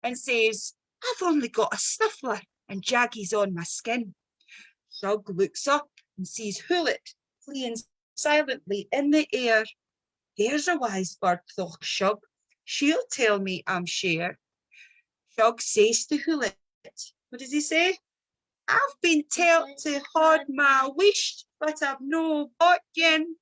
and says, "I've only got a snuffler and jaggies on my skin." Shug looks up and sees Hullet fleeing silently in the air. There's a wise bird, thought Shug. She'll tell me I'm share. Shug says to Hullet, what does he say? "I've been tell't to had my wished, but I've no got yin."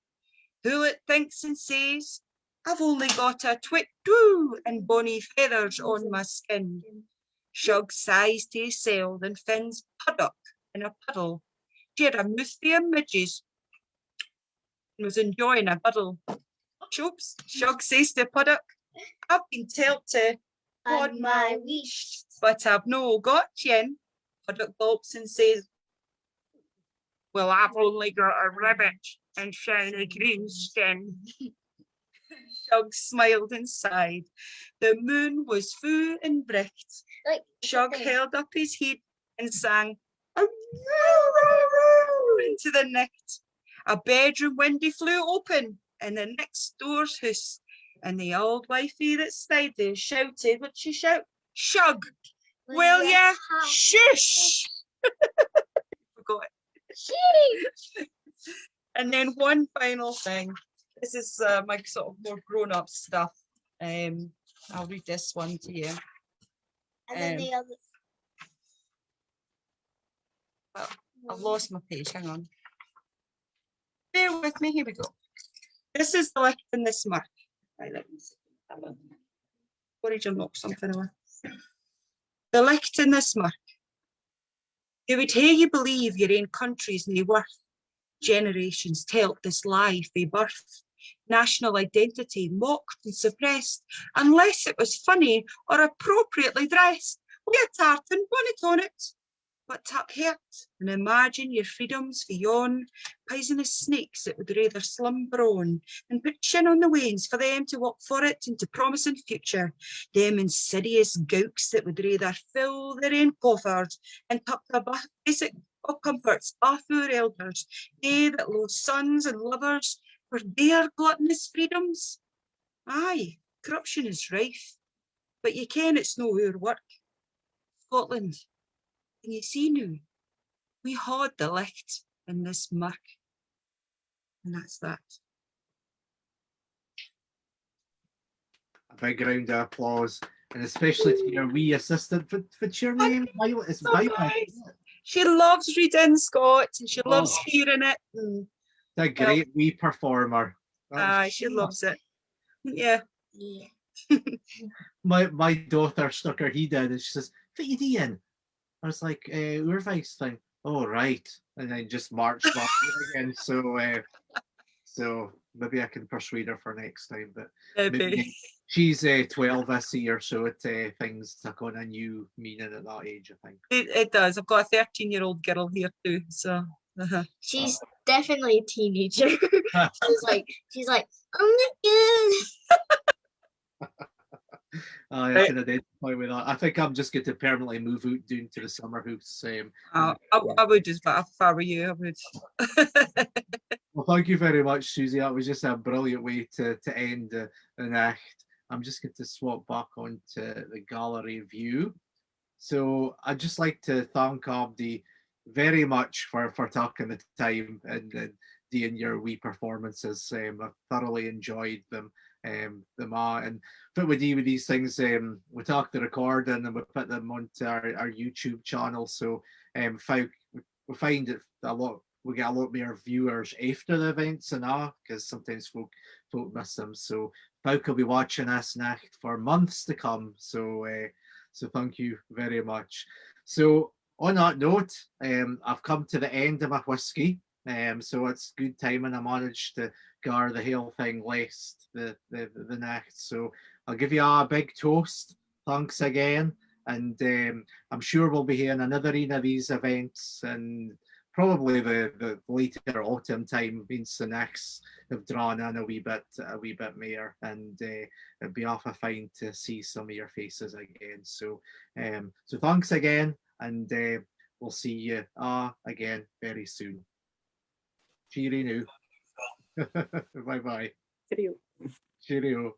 Hullet thinks and says, "I've only got a twit-doo and bonny feathers on my skin." Shug sighs to himself and finds Puddock in a puddle. She had a mouthful of midges and was enjoying a buddle. Oops, Shug says to Puddock, "I've been tell't to had my wish, but I've no got yin." Puddock gulps and says, "Well, I've only got a ribbit and shiny green skin." Shug smiled and sighed. The moon was full and bright. Shug held up his head and sang into the night. A bedroom window flew open in the next door's house, and the old wifey that stayed there shouted, what she shout? "Shug, will ya shush?" Forgot it. And then one final thing. This is my sort of more grown-up stuff. I'll read this one to you. And then the other. Well, I've lost my page, hang on. Bear with me, here we go. This is the licht in the smirk. Right, let me see. Worried to knock something away. The licht in the smirk. They would hae you believe your own country's nae worth. Generations tell't this lie fae birth. National identity mocked and suppressed, unless it was funny or appropriately dressed. Wi' a tartan bonnet on it. But tuck hurt and imagine your freedoms for yon poisonous snakes that would rather slumber on and put chin on the wains for them to walk for it into promising future. Them insidious gowks that would rather fill their own coffers and tuck the basic comforts off our elders. They that lost sons and lovers for their gluttonous freedoms. Aye, corruption is rife, but you ken it's no our work. Scotland. And you see now, we had the licht in this murk. And that's that. A big round of applause, and especially to your wee assistant. What's your name? Violet. It's Violet. Nice. She loves reading Scots and she loves hearing it. And, a great wee performer. She loves it. Yeah. my daughter stuck her head in and she says, "What you doing?" I was like, Urvice thing. Oh, right. And then just marched back again. So maybe I can persuade her for next time. But maybe she's 12 this year, so things took on a new meaning at that age, I think. It does. I've got a 13-year-old girl here too. So she's definitely a teenager. she's like, oh my god. I can identify with that. I think I'm just going to permanently move out down to the summer house. I would as well. If I were you, I would. Well, thank you very much, Susie. That was just a brilliant way to end the night. I'm just going to swap back onto the gallery view. So I'd just like to thank Abdi very much for taking the time and doing your wee performances. I've thoroughly enjoyed them. And what we do with these things, we talk the recording and we put them onto our YouTube channel. So we find it we get a lot more viewers after the events and because sometimes folk miss them. So folk will be watching us next for months to come. So thank you very much. So on that note, I've come to the end of my whiskey. So it's good timing. I managed to gar the whole thing last the next. So I'll give you a big toast. Thanks again. And I'm sure we'll be hearing another one of these events and probably the later autumn time means the next have drawn in a wee bit more, and it'd be awful fine to see some of your faces again. So thanks again, and we'll see you again very soon. Cheerio now. Bye bye. Cheerio. Cheerio.